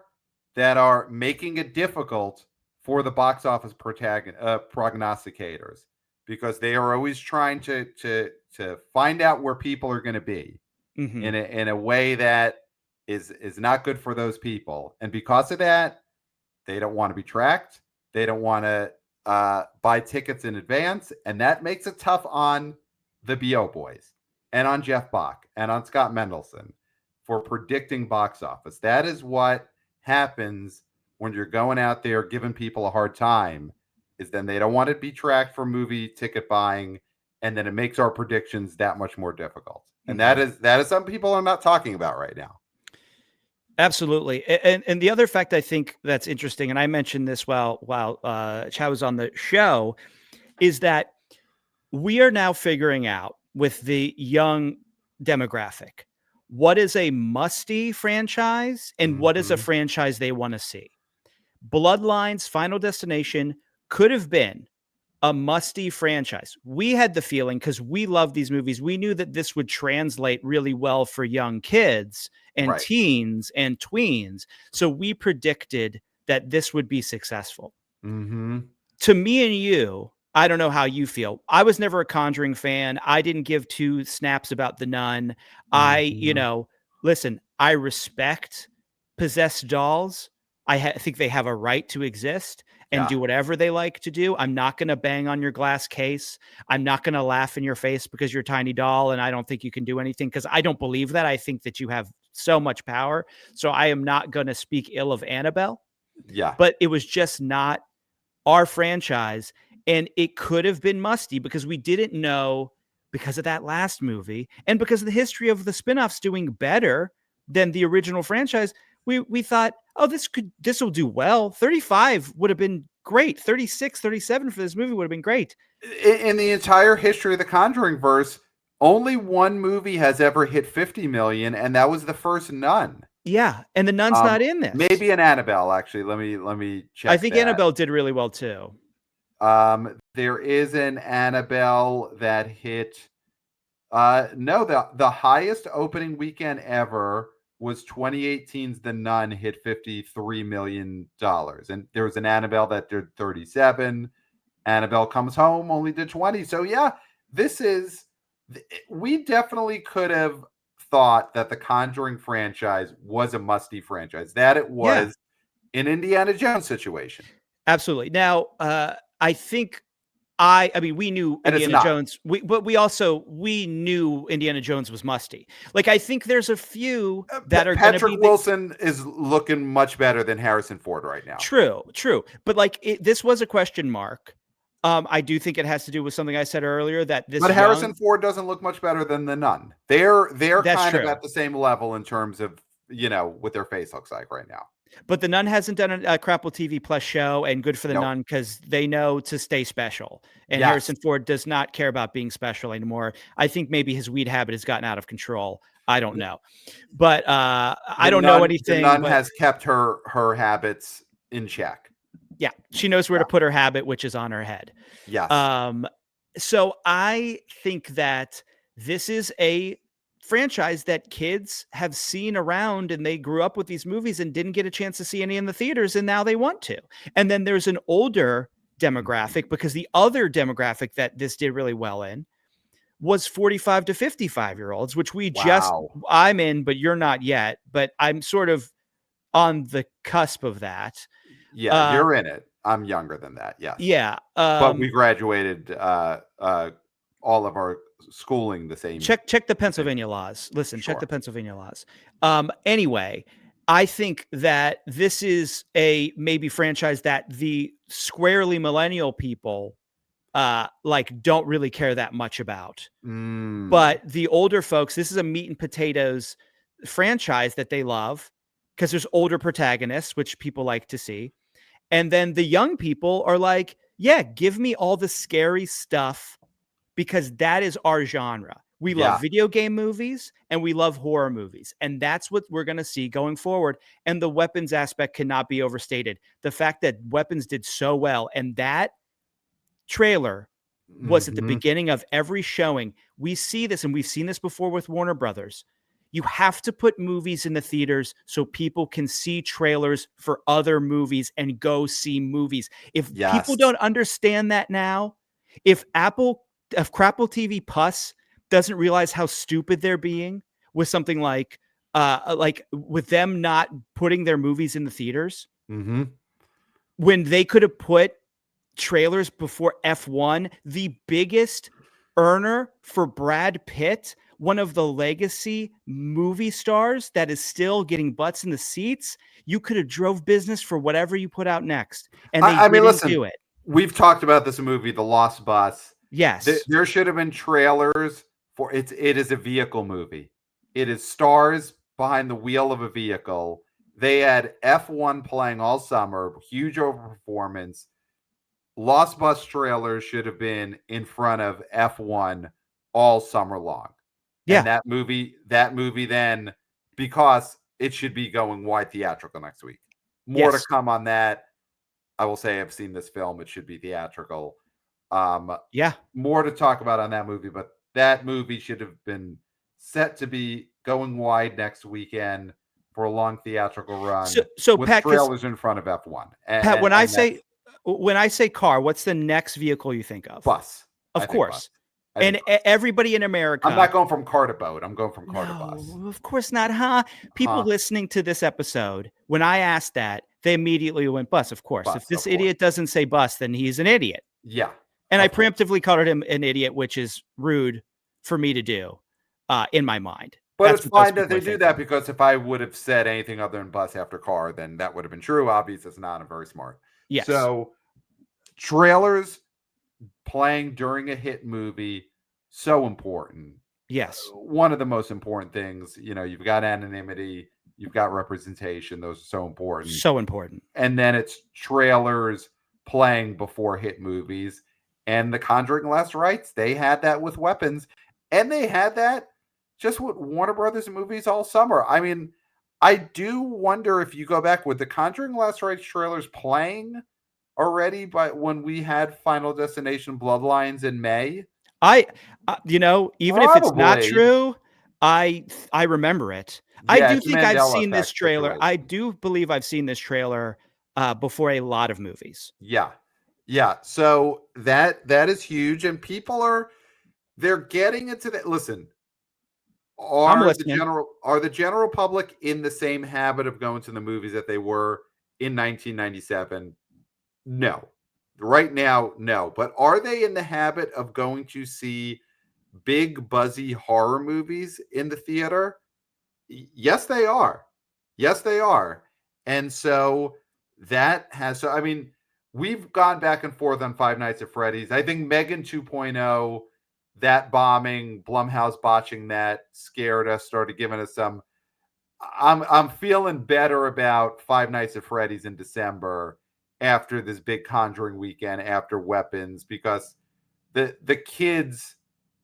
that are making it difficult for the box office prognosticators, because they are always trying to find out where people are going to be in a way that is not good for those people. And because of that, they don't want to be tracked. They don't want to buy tickets in advance. And that makes it tough on the BO boys and on Jeff Bach and on Scott Mendelson for predicting box office. That is what happens when you're going out there giving people a hard time, is then they don't want to be tracked for movie ticket buying. And then it makes our predictions that much more difficult. And that is something people are not talking about right now. Absolutely. And the other fact I think that's interesting, and I mentioned this while Chad was on the show, is that we are now figuring out with the young demographic, what is a musty franchise and what is a franchise they want to see. Bloodlines Final Destination could have been a musty franchise. We had the feeling, because we love these movies, we knew that this would translate really well for young kids and teens and tweens. So we predicted that this would be successful. To me and you, I don't know how you feel. I was never a Conjuring fan. I didn't give 2 snaps about The Nun. Listen, I respect possessed dolls. I think they have a right to exist and do whatever they like to do. I'm not going to bang on your glass case. I'm not going to laugh in your face because you're a tiny doll and I don't think you can do anything, because I don't believe that. I think that you have so much power. So I am not going to speak ill of Annabelle. Yeah. But it was just not our franchise. And it could have been musty because we didn't know, because of that last movie and because of the history of the spinoffs doing better than the original franchise. We thought, oh, this will do well. 35 would have been great. 36, 37 for this movie would have been great. In the entire history of the Conjuring verse, only one movie has ever hit 50 million, and that was the first Nun. Yeah, and the Nun's not in this. Maybe an Annabelle, actually. Let me check. I think Annabelle did really well too. There is an Annabelle that hit. The highest opening weekend ever was 2018's The Nun, hit $53 million. And there was an Annabelle that did 37. Annabelle Comes Home only did 20. So yeah, we definitely could have thought that the Conjuring franchise was a musty franchise, that it was an Indiana Jones situation. Absolutely. Now, I think I mean, we knew Indiana Jones, but we knew Indiana Jones was musty. Like, I think there's a few that are going to be. Patrick Wilson is looking much better than Harrison Ford right now. True. But like, this was a question mark. I do think it has to do with something I said earlier, that this. But Harrison Ford doesn't look much better than the Nun. They're kind of at the same level in terms of, what their face looks like right now. But the Nun hasn't done a Crapple TV Plus show, and good for the Nun, because they know to stay special. And Harrison Ford does not care about being special anymore. I think maybe his weed habit has gotten out of control. I don't know. But I don't know anything. The Nun has kept her habits in check. Yeah. She knows where to put her habit, which is on her head. Yes. So I think that this is a franchise that kids have seen around, and they grew up with these movies and didn't get a chance to see any in the theaters, and now they want to. And then there's an older demographic, because the other demographic that this did really well in was 45 to 55-year-olds, which I'm in, but you're not yet, but I'm sort of on the cusp of that. Yeah, you're in it. I'm younger than that. Yes. Yeah. But we graduated all of our schooling the same. Check the Pennsylvania laws. Listen, check the Pennsylvania laws. Anyway, I think that this is a maybe franchise that the squarely millennial people like don't really care that much about. But the older folks, this is a meat and potatoes franchise that they love, because there's older protagonists, which people like to see. And then the young people are like, yeah, give me all the scary stuff, because that is our genre. We love video game movies and we love horror movies. And that's what we're going to see going forward. And the weapons aspect cannot be overstated. The fact that Weapons did so well, and that trailer was at the beginning of every showing. We see this, and we've seen this before with Warner Brothers. You have to put movies in the theaters so people can see trailers for other movies and go see movies. If people don't understand that now, if Crapple TV Plus doesn't realize how stupid they're being with something like with them not putting their movies in the theaters, when they could have put trailers before F1, the biggest earner for Brad Pitt, one of the legacy movie stars that is still getting butts in the seats, you could have drove business for whatever you put out next. And they didn't do it. We've talked about this movie, The Lost Bus. Yes. There should have been trailers for it. It is a vehicle movie. It is stars behind the wheel of a vehicle. They had F1 playing all summer, huge overperformance. Lost Bus trailers should have been in front of F1 all summer long. Yeah. And that movie then, because it should be going wide theatrical next week. More to come on that. I will say I've seen this film. It should be theatrical. More to talk about on that movie, but that movie should have been set to be going wide next weekend for a long theatrical run. So with Pat, trailers in front of F1. Pat, when I say car, what's the next vehicle you think of? Bus. Of course. And everybody in America. I'm not going from car to boat. I'm going from car to bus. Of course not, huh? People listening to this episode, when I asked that, they immediately went bus, of course. If this idiot doesn't say bus, then he's an idiot. Yeah. And I preemptively called him an idiot, which is rude for me to do in my mind. But it's fine that they do that, because if I would have said anything other than bus after car, then that would have been true. Obviously, it's not. I'm very smart. Yes. So trailers playing during a hit movie, so important. Yes. One of the most important things, you've got anonymity, you've got representation. Those are so important. So important. And then it's trailers playing before hit movies. And the Conjuring Last Rites, they had that with Weapons. And they had that just with Warner Brothers movies all summer. I mean, I do wonder if you go back with the Conjuring Last Rites trailers playing already, but when we had Final Destination Bloodlines in May, even if it's not true, I remember it. I do think I've seen this trailer. I do believe I've seen this trailer before a lot of movies. Yeah. So that is huge, and people they're getting into that. Listen, are the general public in the same habit of going to the movies that they were in 1997? No. Right now, no. But are they in the habit of going to see big, buzzy horror movies in the theater? Yes, they are. And so we've gone back and forth on Five Nights at Freddy's. I think Megan 2.0, that bombing, Blumhouse botching that, scared us, started giving us some. I'm feeling better about Five Nights at Freddy's in December after this big Conjuring weekend, after Weapons, because the kids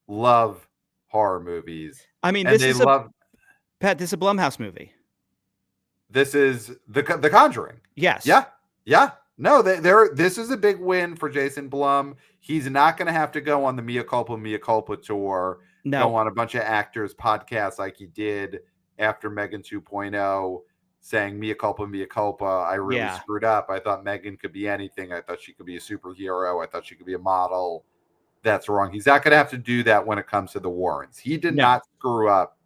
love horror movies. I mean, Pat, this is a Blumhouse movie. This is the Conjuring. Yes. Yeah. No, this is a big win for Jason Blum. He's not going to have to go on the Mea Culpa tour, go on a bunch of actors podcasts like he did after Megan 2.0, saying Mea Culpa, I really screwed up. I thought Megan could be anything. I thought she could be a superhero. I thought she could be a model. That's wrong. He's not going to have to do that when it comes to the Warrens. He did not screw up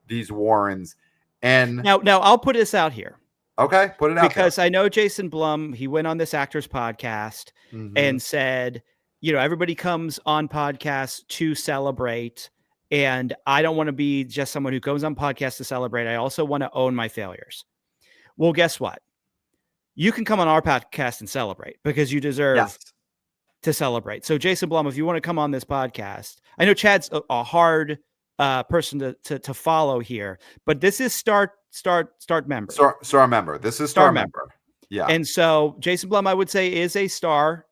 these Warrens. And now I'll put this out here. Okay, put it out because I know Jason Blum, he went on this actor's podcast and said, everybody comes on podcasts to celebrate, and I don't want to be just someone who goes on podcasts to celebrate. I also want to own my failures. Well, guess what? You can come on our podcast and celebrate because you deserve to celebrate. So Jason Blum, if you want to come on this podcast, I know Chad's a hard person to follow here, but this is start member. Star member. This is star member. Yeah. And so Jason Blum, I would say, is a star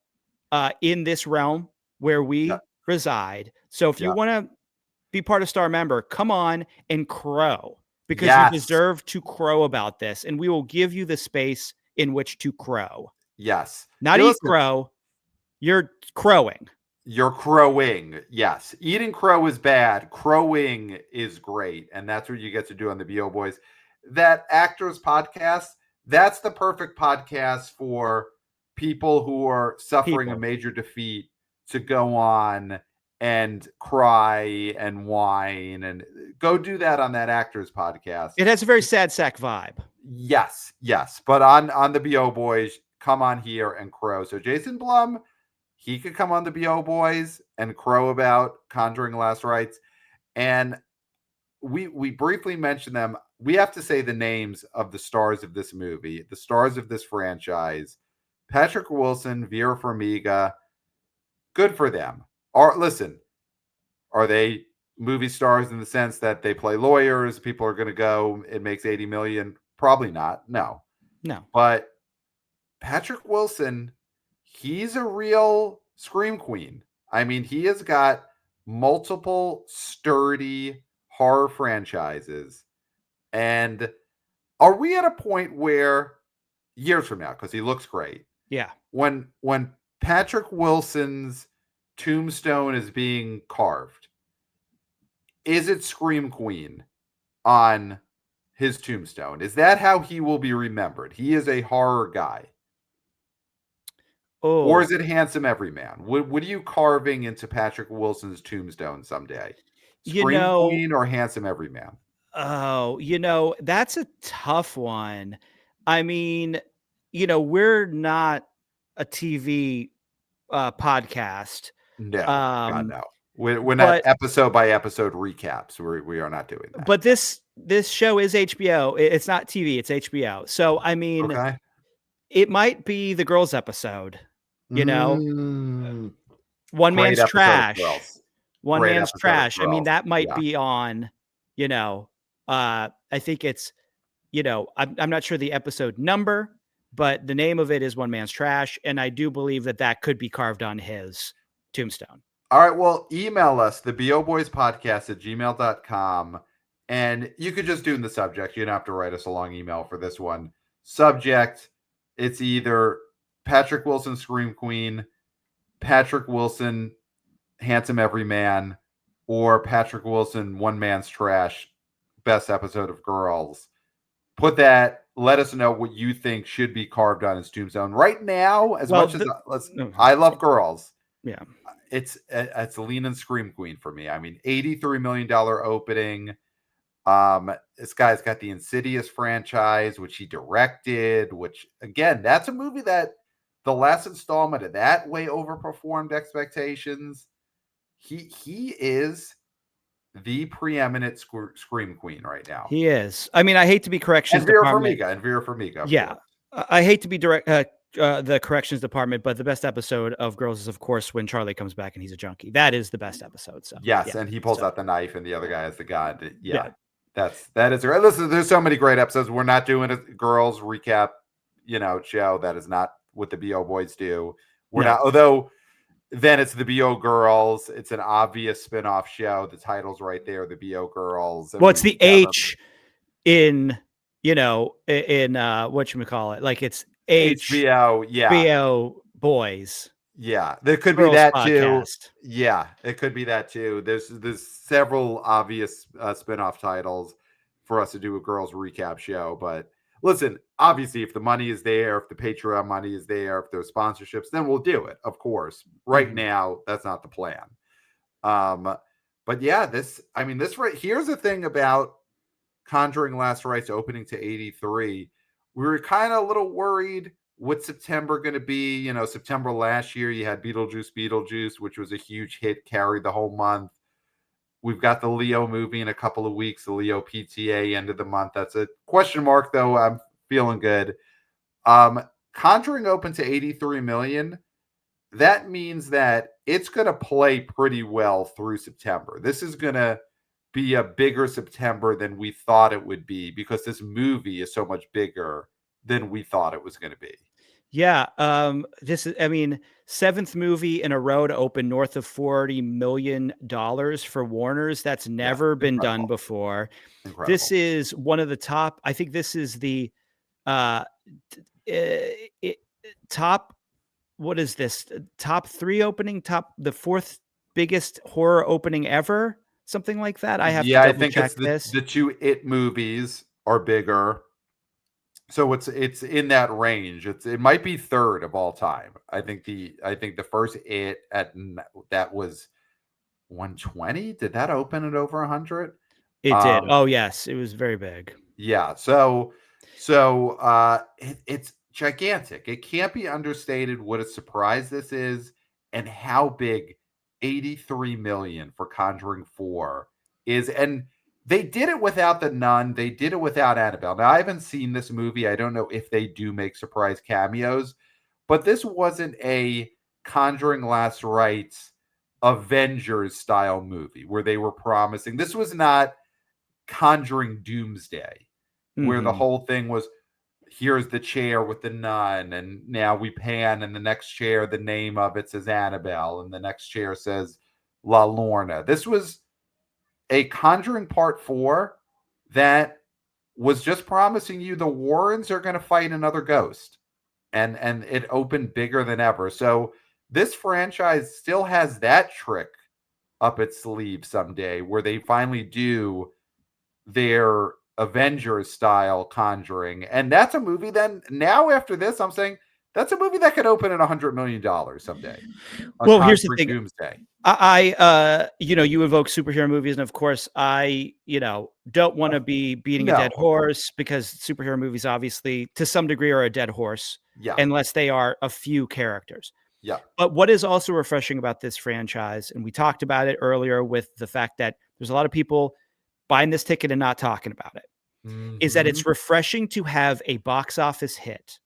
in this realm where we reside. So if you want to be part of star member, come on and crow because you deserve to crow about this. And we will give you the space in which to crow. Yes. Not eat crow. You're crowing. You're crowing. Yes. Eating crow is bad. Crowing is great. And that's what you get to do on the BO Boys. That actors podcast, that's the perfect podcast for people who are suffering a major defeat to go on and cry and whine and go do that on that actors podcast. It has a very sad sack vibe. Yes. But on the BO Boys, come on here and crow. So Jason Blum, he could come on the BO Boys and crow about Conjuring Last Rites. And we briefly mentioned them. We have to say the names of the stars of this movie, the stars of this franchise. Patrick Wilson, Vera Farmiga, good for them. Are they movie stars in the sense that they play lawyers? People are going to go, it makes $80 million. Probably not. No. But Patrick Wilson, he's a real scream queen. I mean, he has got multiple sturdy horror franchises. And are we at a point where years from now, because he looks great. Yeah. When Patrick Wilson's tombstone is being carved, is it Scream Queen on his tombstone? Is that how he will be remembered? He is a horror guy. Oh. Or is it Handsome Everyman? What are you carving into Patrick Wilson's tombstone someday? Scream Queen or Handsome Everyman? Oh, that's a tough one. I mean, we're not a TV podcast. No, God, no. We're not episode by episode recaps. We are not doing that. But this show is HBO. It's not TV. It's HBO. So I mean, it might be the girls episode. One man's trash. One man's trash. I mean, that might be on. I think it's. I'm not sure the episode number, but the name of it is One Man's Trash, and I do believe that could be carved on his tombstone. All right, well, email us, theboboyspodcast@gmail.com, and you could just do in the subject. You don't have to write us a long email for this one. Subject, it's either Patrick Wilson, Scream Queen, Patrick Wilson, Handsome Everyman, or Patrick Wilson, One Man's Trash, best episode of Girls. Put that, let us know what you think should be carved on his tombstone. Right now, I love Girls. Yeah. It's leaning Scream Queen for me. I mean, $83 million opening. This guy's got the Insidious franchise, which he directed, which, again, that's a movie that the last installment of that way overperformed expectations. He is the preeminent Scream Queen right now. He is. I mean, I hate to be corrections department. Vera Farmiga. Yeah. I hate to be the corrections department, but the best episode of Girls is, of course, when Charlie comes back and he's a junkie. That is the best episode. So yes, and he pulls out the knife, and the other guy has the gun. That is great. Listen, there's so many great episodes. We're not doing a Girls recap, show. That is not what the BO Boys do. We're not. Although then it's the BO Girls. It's an obvious spinoff show. The title's right there. The BO Girls. Well, it's the H in whatchamacallit. Like it's HBO boys. Yeah, there could be Girls that too. podcast. Yeah, it could be that too. There's several obvious spinoff titles for us to do a girls recap show. But listen, obviously, if the money is there, if the Patreon money is there, if there's sponsorships, then we'll do it. Of course, right now that's not the plan. But yeah, this right here's the thing about Conjuring Last Rites opening to 83. We were kind of a little worried. What's September going to be? You know, September last year, you had Beetlejuice, which was a huge hit, carried the whole month. We've got the Leo movie in a couple of weeks, the Leo PTA end of the month. That's a question mark, though. I'm feeling good. Conjuring opened to 83 million. That means that it's going to play pretty well through September. This is going to be a bigger September than we thought it would be because this movie is so much bigger than we thought it was going to be. Yeah. This is, seventh movie in a row to open north of $40 million for Warner's. That's never been done before. Incredible. This is one of the top, I think this is the top, what is this? Top 3 opening, the 4th biggest horror opening ever. Something like that. I have to double check this. The 2 It movies are bigger. So it's in that range. It might be 3rd of all time. I think the first It that was 120. Did that open at over 100? It did. Oh yes, it was very big. Yeah. So it's gigantic. It can't be understated what a surprise this is and how big 83 million for Conjuring 4 is. And they did it without the Nun. They did it without Annabelle. Now, I haven't seen this movie. I don't know if they do make surprise cameos, but this wasn't a Conjuring Last Rites Avengers style movie where they were promising. This was not Conjuring Doomsday, where the whole thing was, here's the chair with the nun, and now we pan, and the next chair, the name of it says Annabelle, and the next chair says La Lorna. This was a Conjuring Part 4 that was just promising you the Warrens are going to fight another ghost, and it opened bigger than ever. So this franchise still has that trick up its sleeve someday, where they finally do their Avengers style Conjuring, and that's a movie. Then now after this, I'm saying that's a movie that could open at $100 million someday. Well, here's the thing. Doomsday. I you evoke superhero movies, and of course, I don't want to be beating a dead horse, because superhero movies, obviously, to some degree, are a dead horse, unless they are a few characters. Yeah. But what is also refreshing about this franchise, and we talked about it earlier with the fact that there's a lot of people buying this ticket and not talking about it, is that it's refreshing to have a box office hit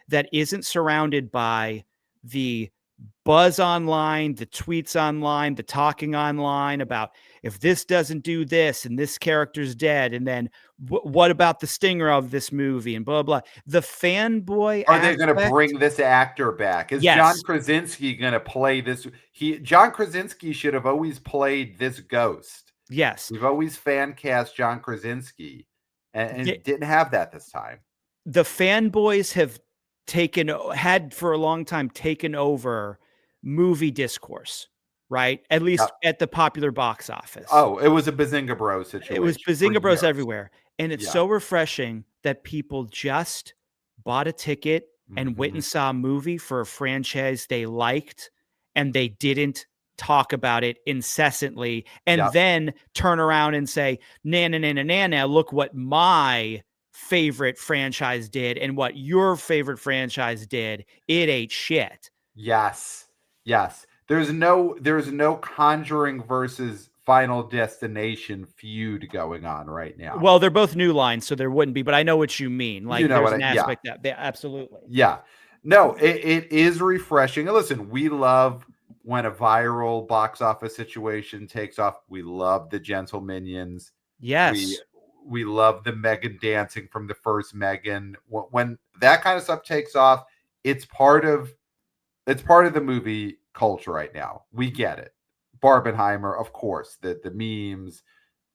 that isn't surrounded by the buzz online, the tweets online, the talking online about if this doesn't do this and this character's dead, and then what about the stinger of this movie and blah, blah. The fanboy Are they going to bring this actor back? Is John Krasinski going to play this? John Krasinski should have always played this ghost. Yes. We've always fan cast John Krasinski, and it didn't have that this time. The fanboys had for a long time taken over movie discourse, right? At least at the popular box office. Oh, it was a Bazinga Bros situation. It was Bazinga Bros everywhere. And it's so refreshing that people just bought a ticket and went and saw a movie for a franchise they liked, and they didn't talk about it incessantly and then turn around and say, na, look what my favorite franchise did and what your favorite franchise did. It ain't shit. Yes. There's no Conjuring versus Final Destination feud going on right now. Well, they're both New Line, so there wouldn't be, but I know what you mean. Like, there's an aspect that absolutely. Yeah. No, it is refreshing. Listen, we love when a viral box office situation takes off. We love the Gentle Minions. Yes. We love the Megan dancing from the first Megan. When that kind of stuff takes off, it's part of the movie culture right now. We get it. Barbenheimer, of course, the memes,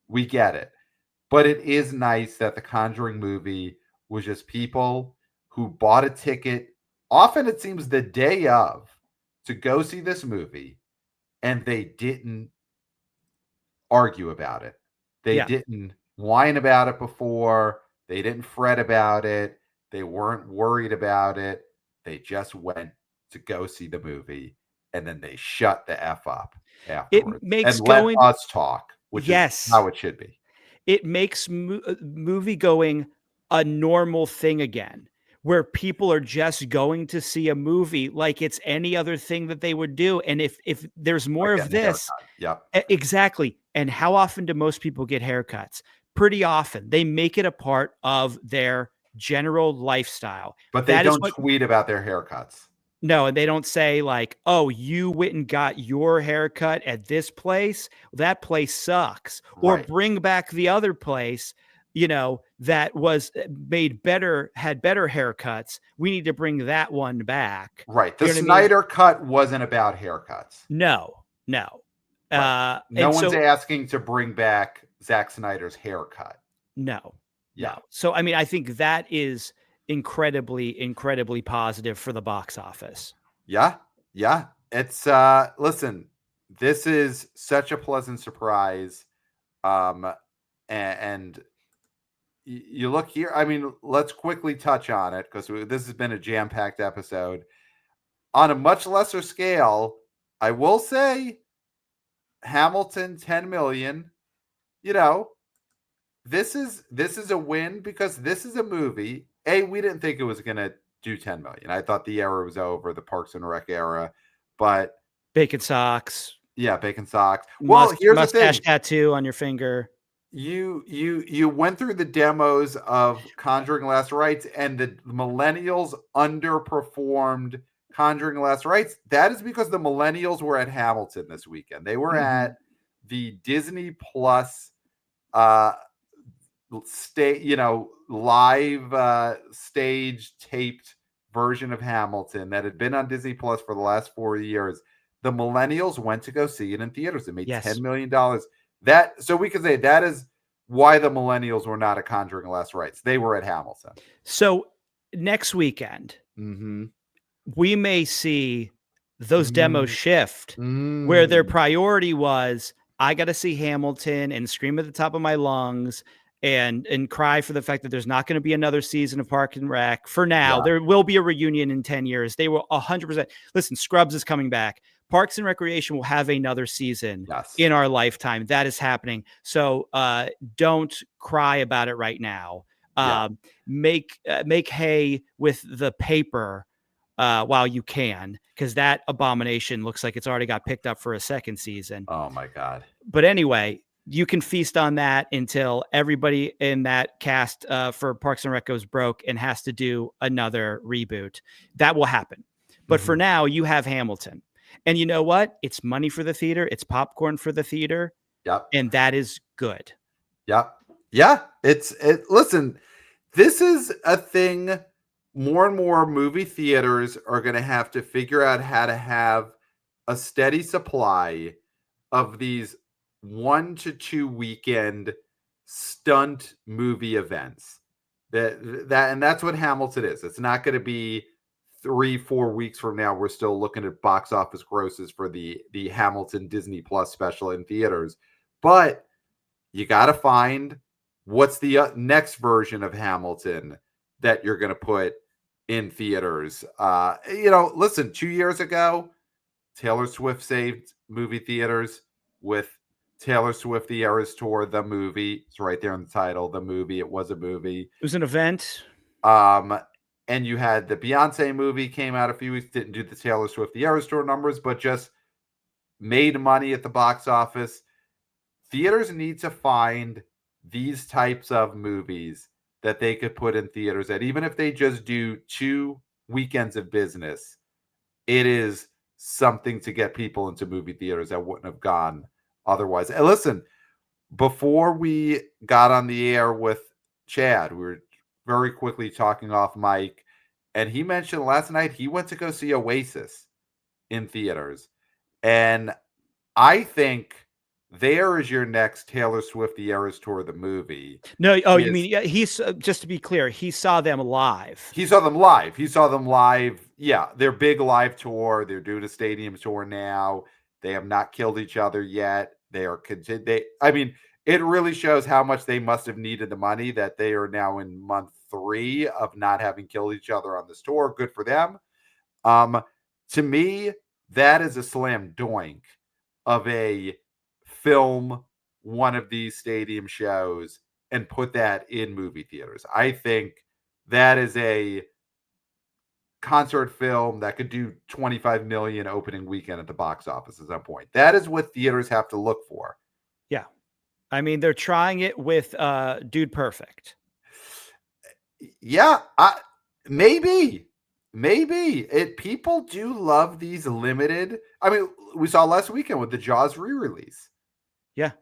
we get it. But it is nice that the Conjuring movie was just people who bought a ticket, often it seems the day of, to go see this movie, and they didn't argue about it. They didn't whine about it before. They didn't fret about it. They weren't worried about it. They just went to go see the movie, and then they shut the F up afterwards and let us talk, which is how it should be. It makes movie going a normal thing again, where people are just going to see a movie like it's any other thing that they would do. And if there's more of this, exactly. And how often do most people get haircuts? Pretty often. They make it a part of their general lifestyle. But they don't tweet about their haircuts. No, and they don't say like, oh, you went and got your haircut at this place. That place sucks. Or bring back the other place, that was made better, had better haircuts. We need to bring that one back. Right. The Snyder cut wasn't about haircuts. No. Right. No one's asking to bring back Zack Snyder's haircut. No. So, I mean, I think that is incredibly, incredibly positive for the box office. Yeah. It's listen, this is such a pleasant surprise. And you look here, I mean, let's quickly touch on it because this has been a jam-packed episode. On a much lesser scale, I will say Hamilton 10 million, this is a win because this is a movie. We didn't think it was going to do 10 million. I thought the era was over, the Parks and Rec era, but bacon socks. Yeah, bacon socks. Well, here's the thing. Mustache tattoo on your finger. You went through the demos of Conjuring Last Rites, and the millennials underperformed Conjuring Last Rites. That is because the millennials were at Hamilton this weekend. They were at the Disney Plus live stage taped version of Hamilton that had been on Disney Plus for the last 4 years. The millennials went to go see it in theaters. It made $10 million. So we could say that is why the millennials were not at Conjuring Last Rites. They were at Hamilton. So next weekend, we may see those demos shift where their priority was, I got to see Hamilton and scream at the top of my lungs and cry for the fact that there's not going to be another season of Park and Rec. For now, there will be a reunion in 10 years. They will 100%. Listen, Scrubs is coming back. Parks and Recreation will have another season in our lifetime. That is happening. So don't cry about it right now. Make hay with the paper while you can, because that abomination looks like it's already got picked up for a second season. Oh my God. But anyway, you can feast on that until everybody in that cast for Parks and Rec goes broke and has to do another reboot. That will happen. But for now, you have Hamilton. And you know what? It's money for the theater. It's popcorn for the theater. Yep. And that is good. Yep. Yeah. Listen, this is a thing. More and more movie theaters are going to have to figure out how to have a steady supply of these 1 to 2 weekend stunt movie events. And that's what Hamilton is. It's not going to be 3-4 weeks from now. We're still looking at box office grosses for the Hamilton Disney Plus special in theaters, but you got to find what's the next version of Hamilton that you're going to put in theaters. Listen, 2 years ago, Taylor Swift saved movie theaters with Taylor Swift, The Eras Tour, the movie. It's right there in the title, the movie. It was a movie. It was an event. And you had the Beyonce movie came out a few weeks, didn't do the Taylor Swift, The Eras Tour numbers, but just made money at the box office. Theaters need to find these types of movies that they could put in theaters that even if they just do 2 weekends of business, it is something to get people into movie theaters that wouldn't have gone otherwise. And listen, before we got on the air with Chad, we were very quickly talking off mic, and he mentioned last night he went to go see Oasis in theaters. And I think there is your next Taylor Swift The Eras Tour, the movie. No, you mean, yeah, he's just to be clear, he saw them live. He saw them live. Yeah, their big live tour. They're doing a stadium tour now. They have not killed each other yet. I mean, it really shows how much they must have needed the money that they are now in month 3 of not having killed each other on this tour. Good for them. To me, that is a slam doink of a film one of these stadium shows and put that in movie theaters. I think that is a concert film that could do 25 million opening weekend at the box office at some point. That is what theaters have to look for. Yeah. I mean, they're trying it with Dude Perfect. Yeah, maybe people do love these limited. I mean, we saw last weekend with the Jaws re-release. Yeah,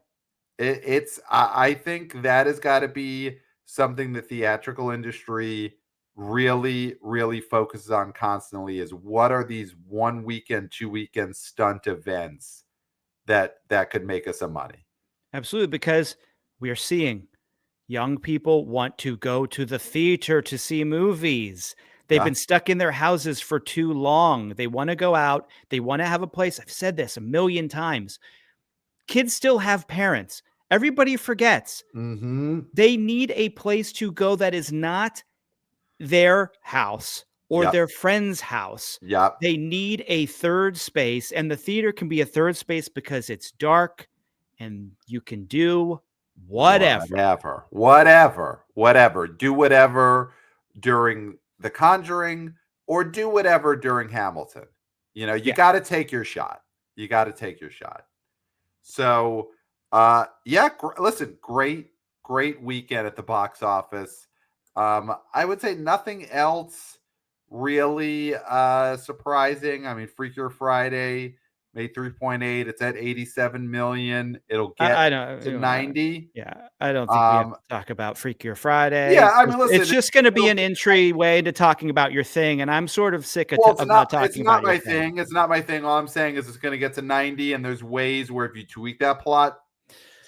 I think that has got to be something the theatrical industry really, really focuses on constantly. Is what are these 1 weekend, 2 weekend stunt events that could make us some money? Absolutely, because we are seeing young people want to go to the theater to see movies. They've been stuck in their houses for too long. They want to go out. They want to have a place. I've said this a million times. Kids still have parents. Everybody forgets. Mm-hmm. They need a place to go that is not their house or their friend's house. Yep. They need a third space, and the theater can be a third space because it's dark and you can do whatever. Do whatever during The Conjuring or do whatever during Hamilton. You know, you got to take your shot. So, listen, great weekend at the box office. I would say nothing else really surprising. I mean, Freakier Friday made 3.8. It's at 87 million. It'll get to 90. I don't think we have to talk about Freakier Friday. Yeah, I mean, listen, it's just going to be an entryway to talking about your thing, and I'm sort of sick of talking about your thing. It's not my thing. All I'm saying is it's going to get to 90, and there's ways where if you tweak that plot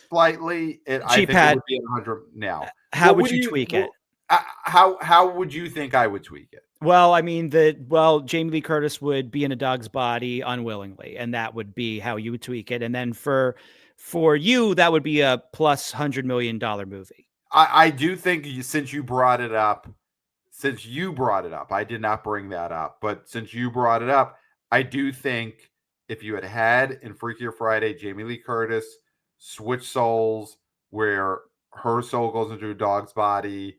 slightly, I think it would be at 100 now. How would you tweak it? How would you think I would tweak it? Well, I mean, Jamie Lee Curtis would be in a dog's body unwillingly, and that would be how you would tweak it. And then for you, that would be a plus $100 million movie. I do think since you brought it up, I did not bring that up, but since you brought it up, I do think if you had in Freakier Friday, Jamie Lee Curtis switch souls where her soul goes into a dog's body,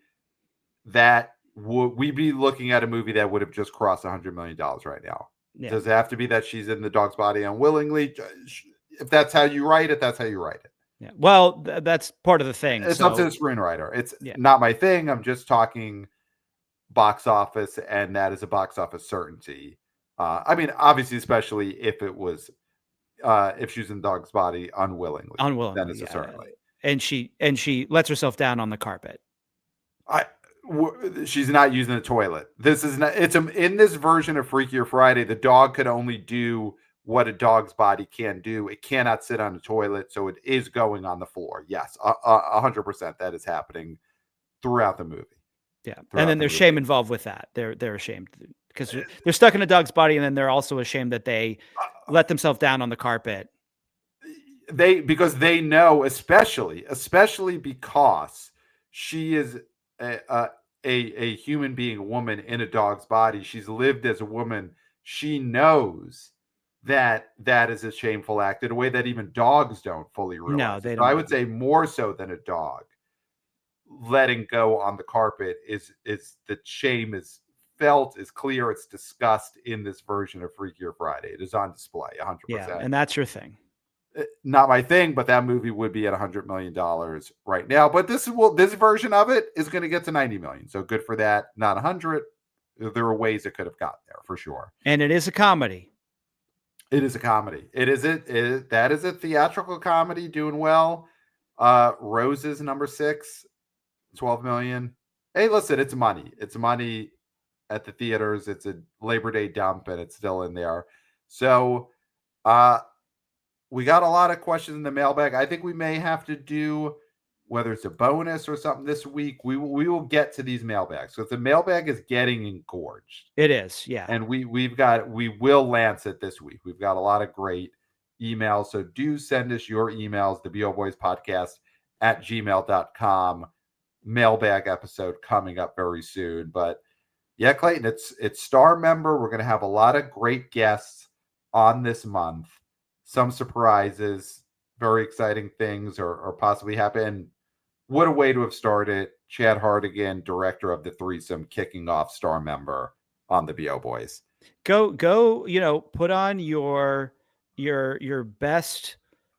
that we'd be looking at a movie that would have just crossed $100 million right now. Yeah. Does it have to be that she's in the dog's body unwillingly? If that's how you write it, that's how you write it. Yeah. Well, that's part of the thing. It's up to the screenwriter. It's not my thing. I'm just talking box office, and that is a box office certainty. I mean, obviously, especially if it was, if she's in the dog's body unwillingly, then it's a certainty. And she lets herself down on the carpet. She's not using the toilet. This is not. In this version of Freakier Friday, the dog could only do what a dog's body can do. It cannot sit on the toilet, so it is going on the floor. Yes, 100%. That is happening throughout the movie. Yeah, and then there's shame involved with that. They're ashamed because they're stuck in a dog's body, and then they're also ashamed that they let themselves down on the carpet. Because they know, especially because she is a human being, a woman in a dog's body. She's lived as a woman. She knows that is a shameful act in a way that even dogs don't fully realize. No, they don't. I would say more so than a dog. Letting go on the carpet is the shame is felt, is clear, it's discussed in this version of Freakier Friday. It is on display 100%. Yeah, and that's your thing. Not my thing, but that movie would be at $100 million right now. But this version of it is going to get to 90 million. So good for that. Not 100. There are ways it could have gotten there for sure. And it is a comedy. It is a comedy. That is a theatrical comedy doing well. Roses number 6, 12 million. Hey, listen, it's money. It's money at the theaters. It's a Labor Day dump and it's still in there. So, we got a lot of questions in the mailbag. I think we may have to do, whether it's a bonus or something this week, we will get to these mailbags. So the mailbag is getting engorged. It is, yeah. And we will lance it this week. We've got a lot of great emails. So do send us your emails, theboboyspodcast@gmail.com. Mailbag episode coming up very soon. But yeah, Clayton, it's Star Member. We're going to have a lot of great guests on this month. Some surprises, very exciting things are possibly happening. What a way to have started. Chad Hartigan, director of the Threesome, kicking off Star Member on the BO Boys. Go, put on your best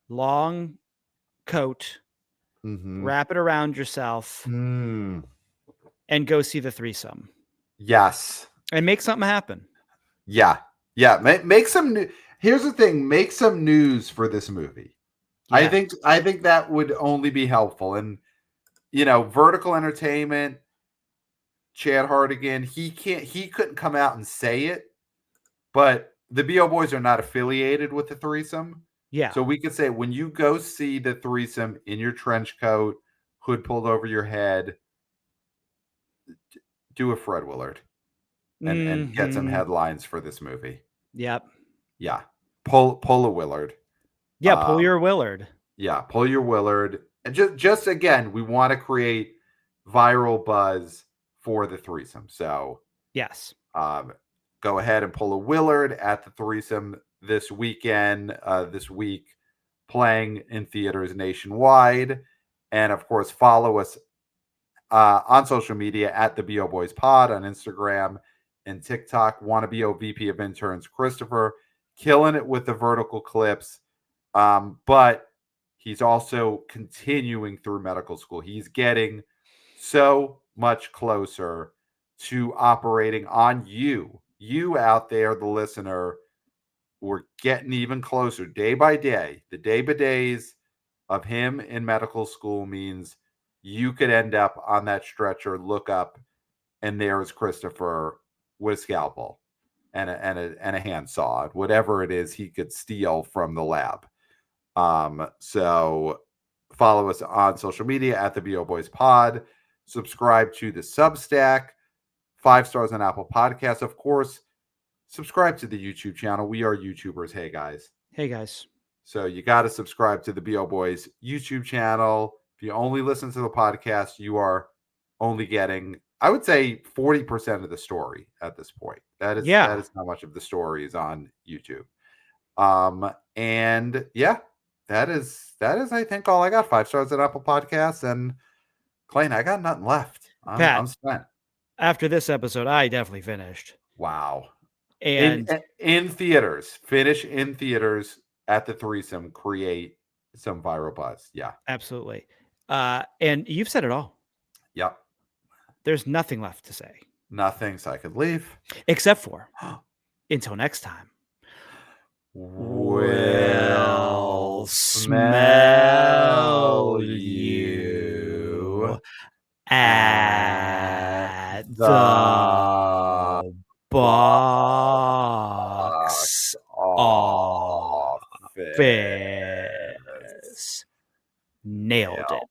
long coat, wrap it around yourself, and go see the Threesome. Yes. And make something happen. Yeah. Yeah. Make some new. Here's the thing, make some news for this movie. Yeah. I think that would only be helpful. And Vertical Entertainment, Chad Hartigan, he couldn't come out and say it, but the BO Boys are not affiliated with the Threesome. Yeah. So we could say, when you go see the Threesome in your trench coat, hood pulled over your head, do a Fred Willard and get some headlines for this movie. Yep. Yeah. Pull a Willard. Yeah, pull your Willard. Yeah, pull your Willard. And just again, we want to create viral buzz for the Threesome. So yes. Go ahead and pull a Willard at the Threesome this weekend, this week, playing in theaters nationwide. And of course, follow us on social media at the BO Boys Pod on Instagram and TikTok. Wanna be VP of Interns Christopher, killing it with the vertical clips. But he's also continuing through medical school. He's getting so much closer to operating on you out there, the listener. We're getting even closer day by day. The day by days of him in medical school means you could end up on that stretcher, look up, and there is Christopher with a scalpel and a handsaw, whatever it is he could steal from the lab. So follow us on social media at the BO Boys Pod. Subscribe to the Substack, 5 stars on Apple Podcasts. Of course, subscribe to the YouTube channel. We are YouTubers. Hey guys. So you got to subscribe to the BO Boys YouTube channel. If you only listen to the podcast, you are only getting, I would say, 40% of the story at this point. That is how much of the story is on YouTube. And yeah, that is I think all I got. 5 stars at Apple Podcasts. And Clayton, I got nothing left. I'm spent. After this episode, I definitely finished. Wow. And in theaters, finish in theaters at the Threesome, create some viral buzz. Yeah, absolutely. And you've said it all. Yep. There's nothing left to say. Nothing, so I could leave. Except for, until next time, we'll smell you at the box office. Nailed it.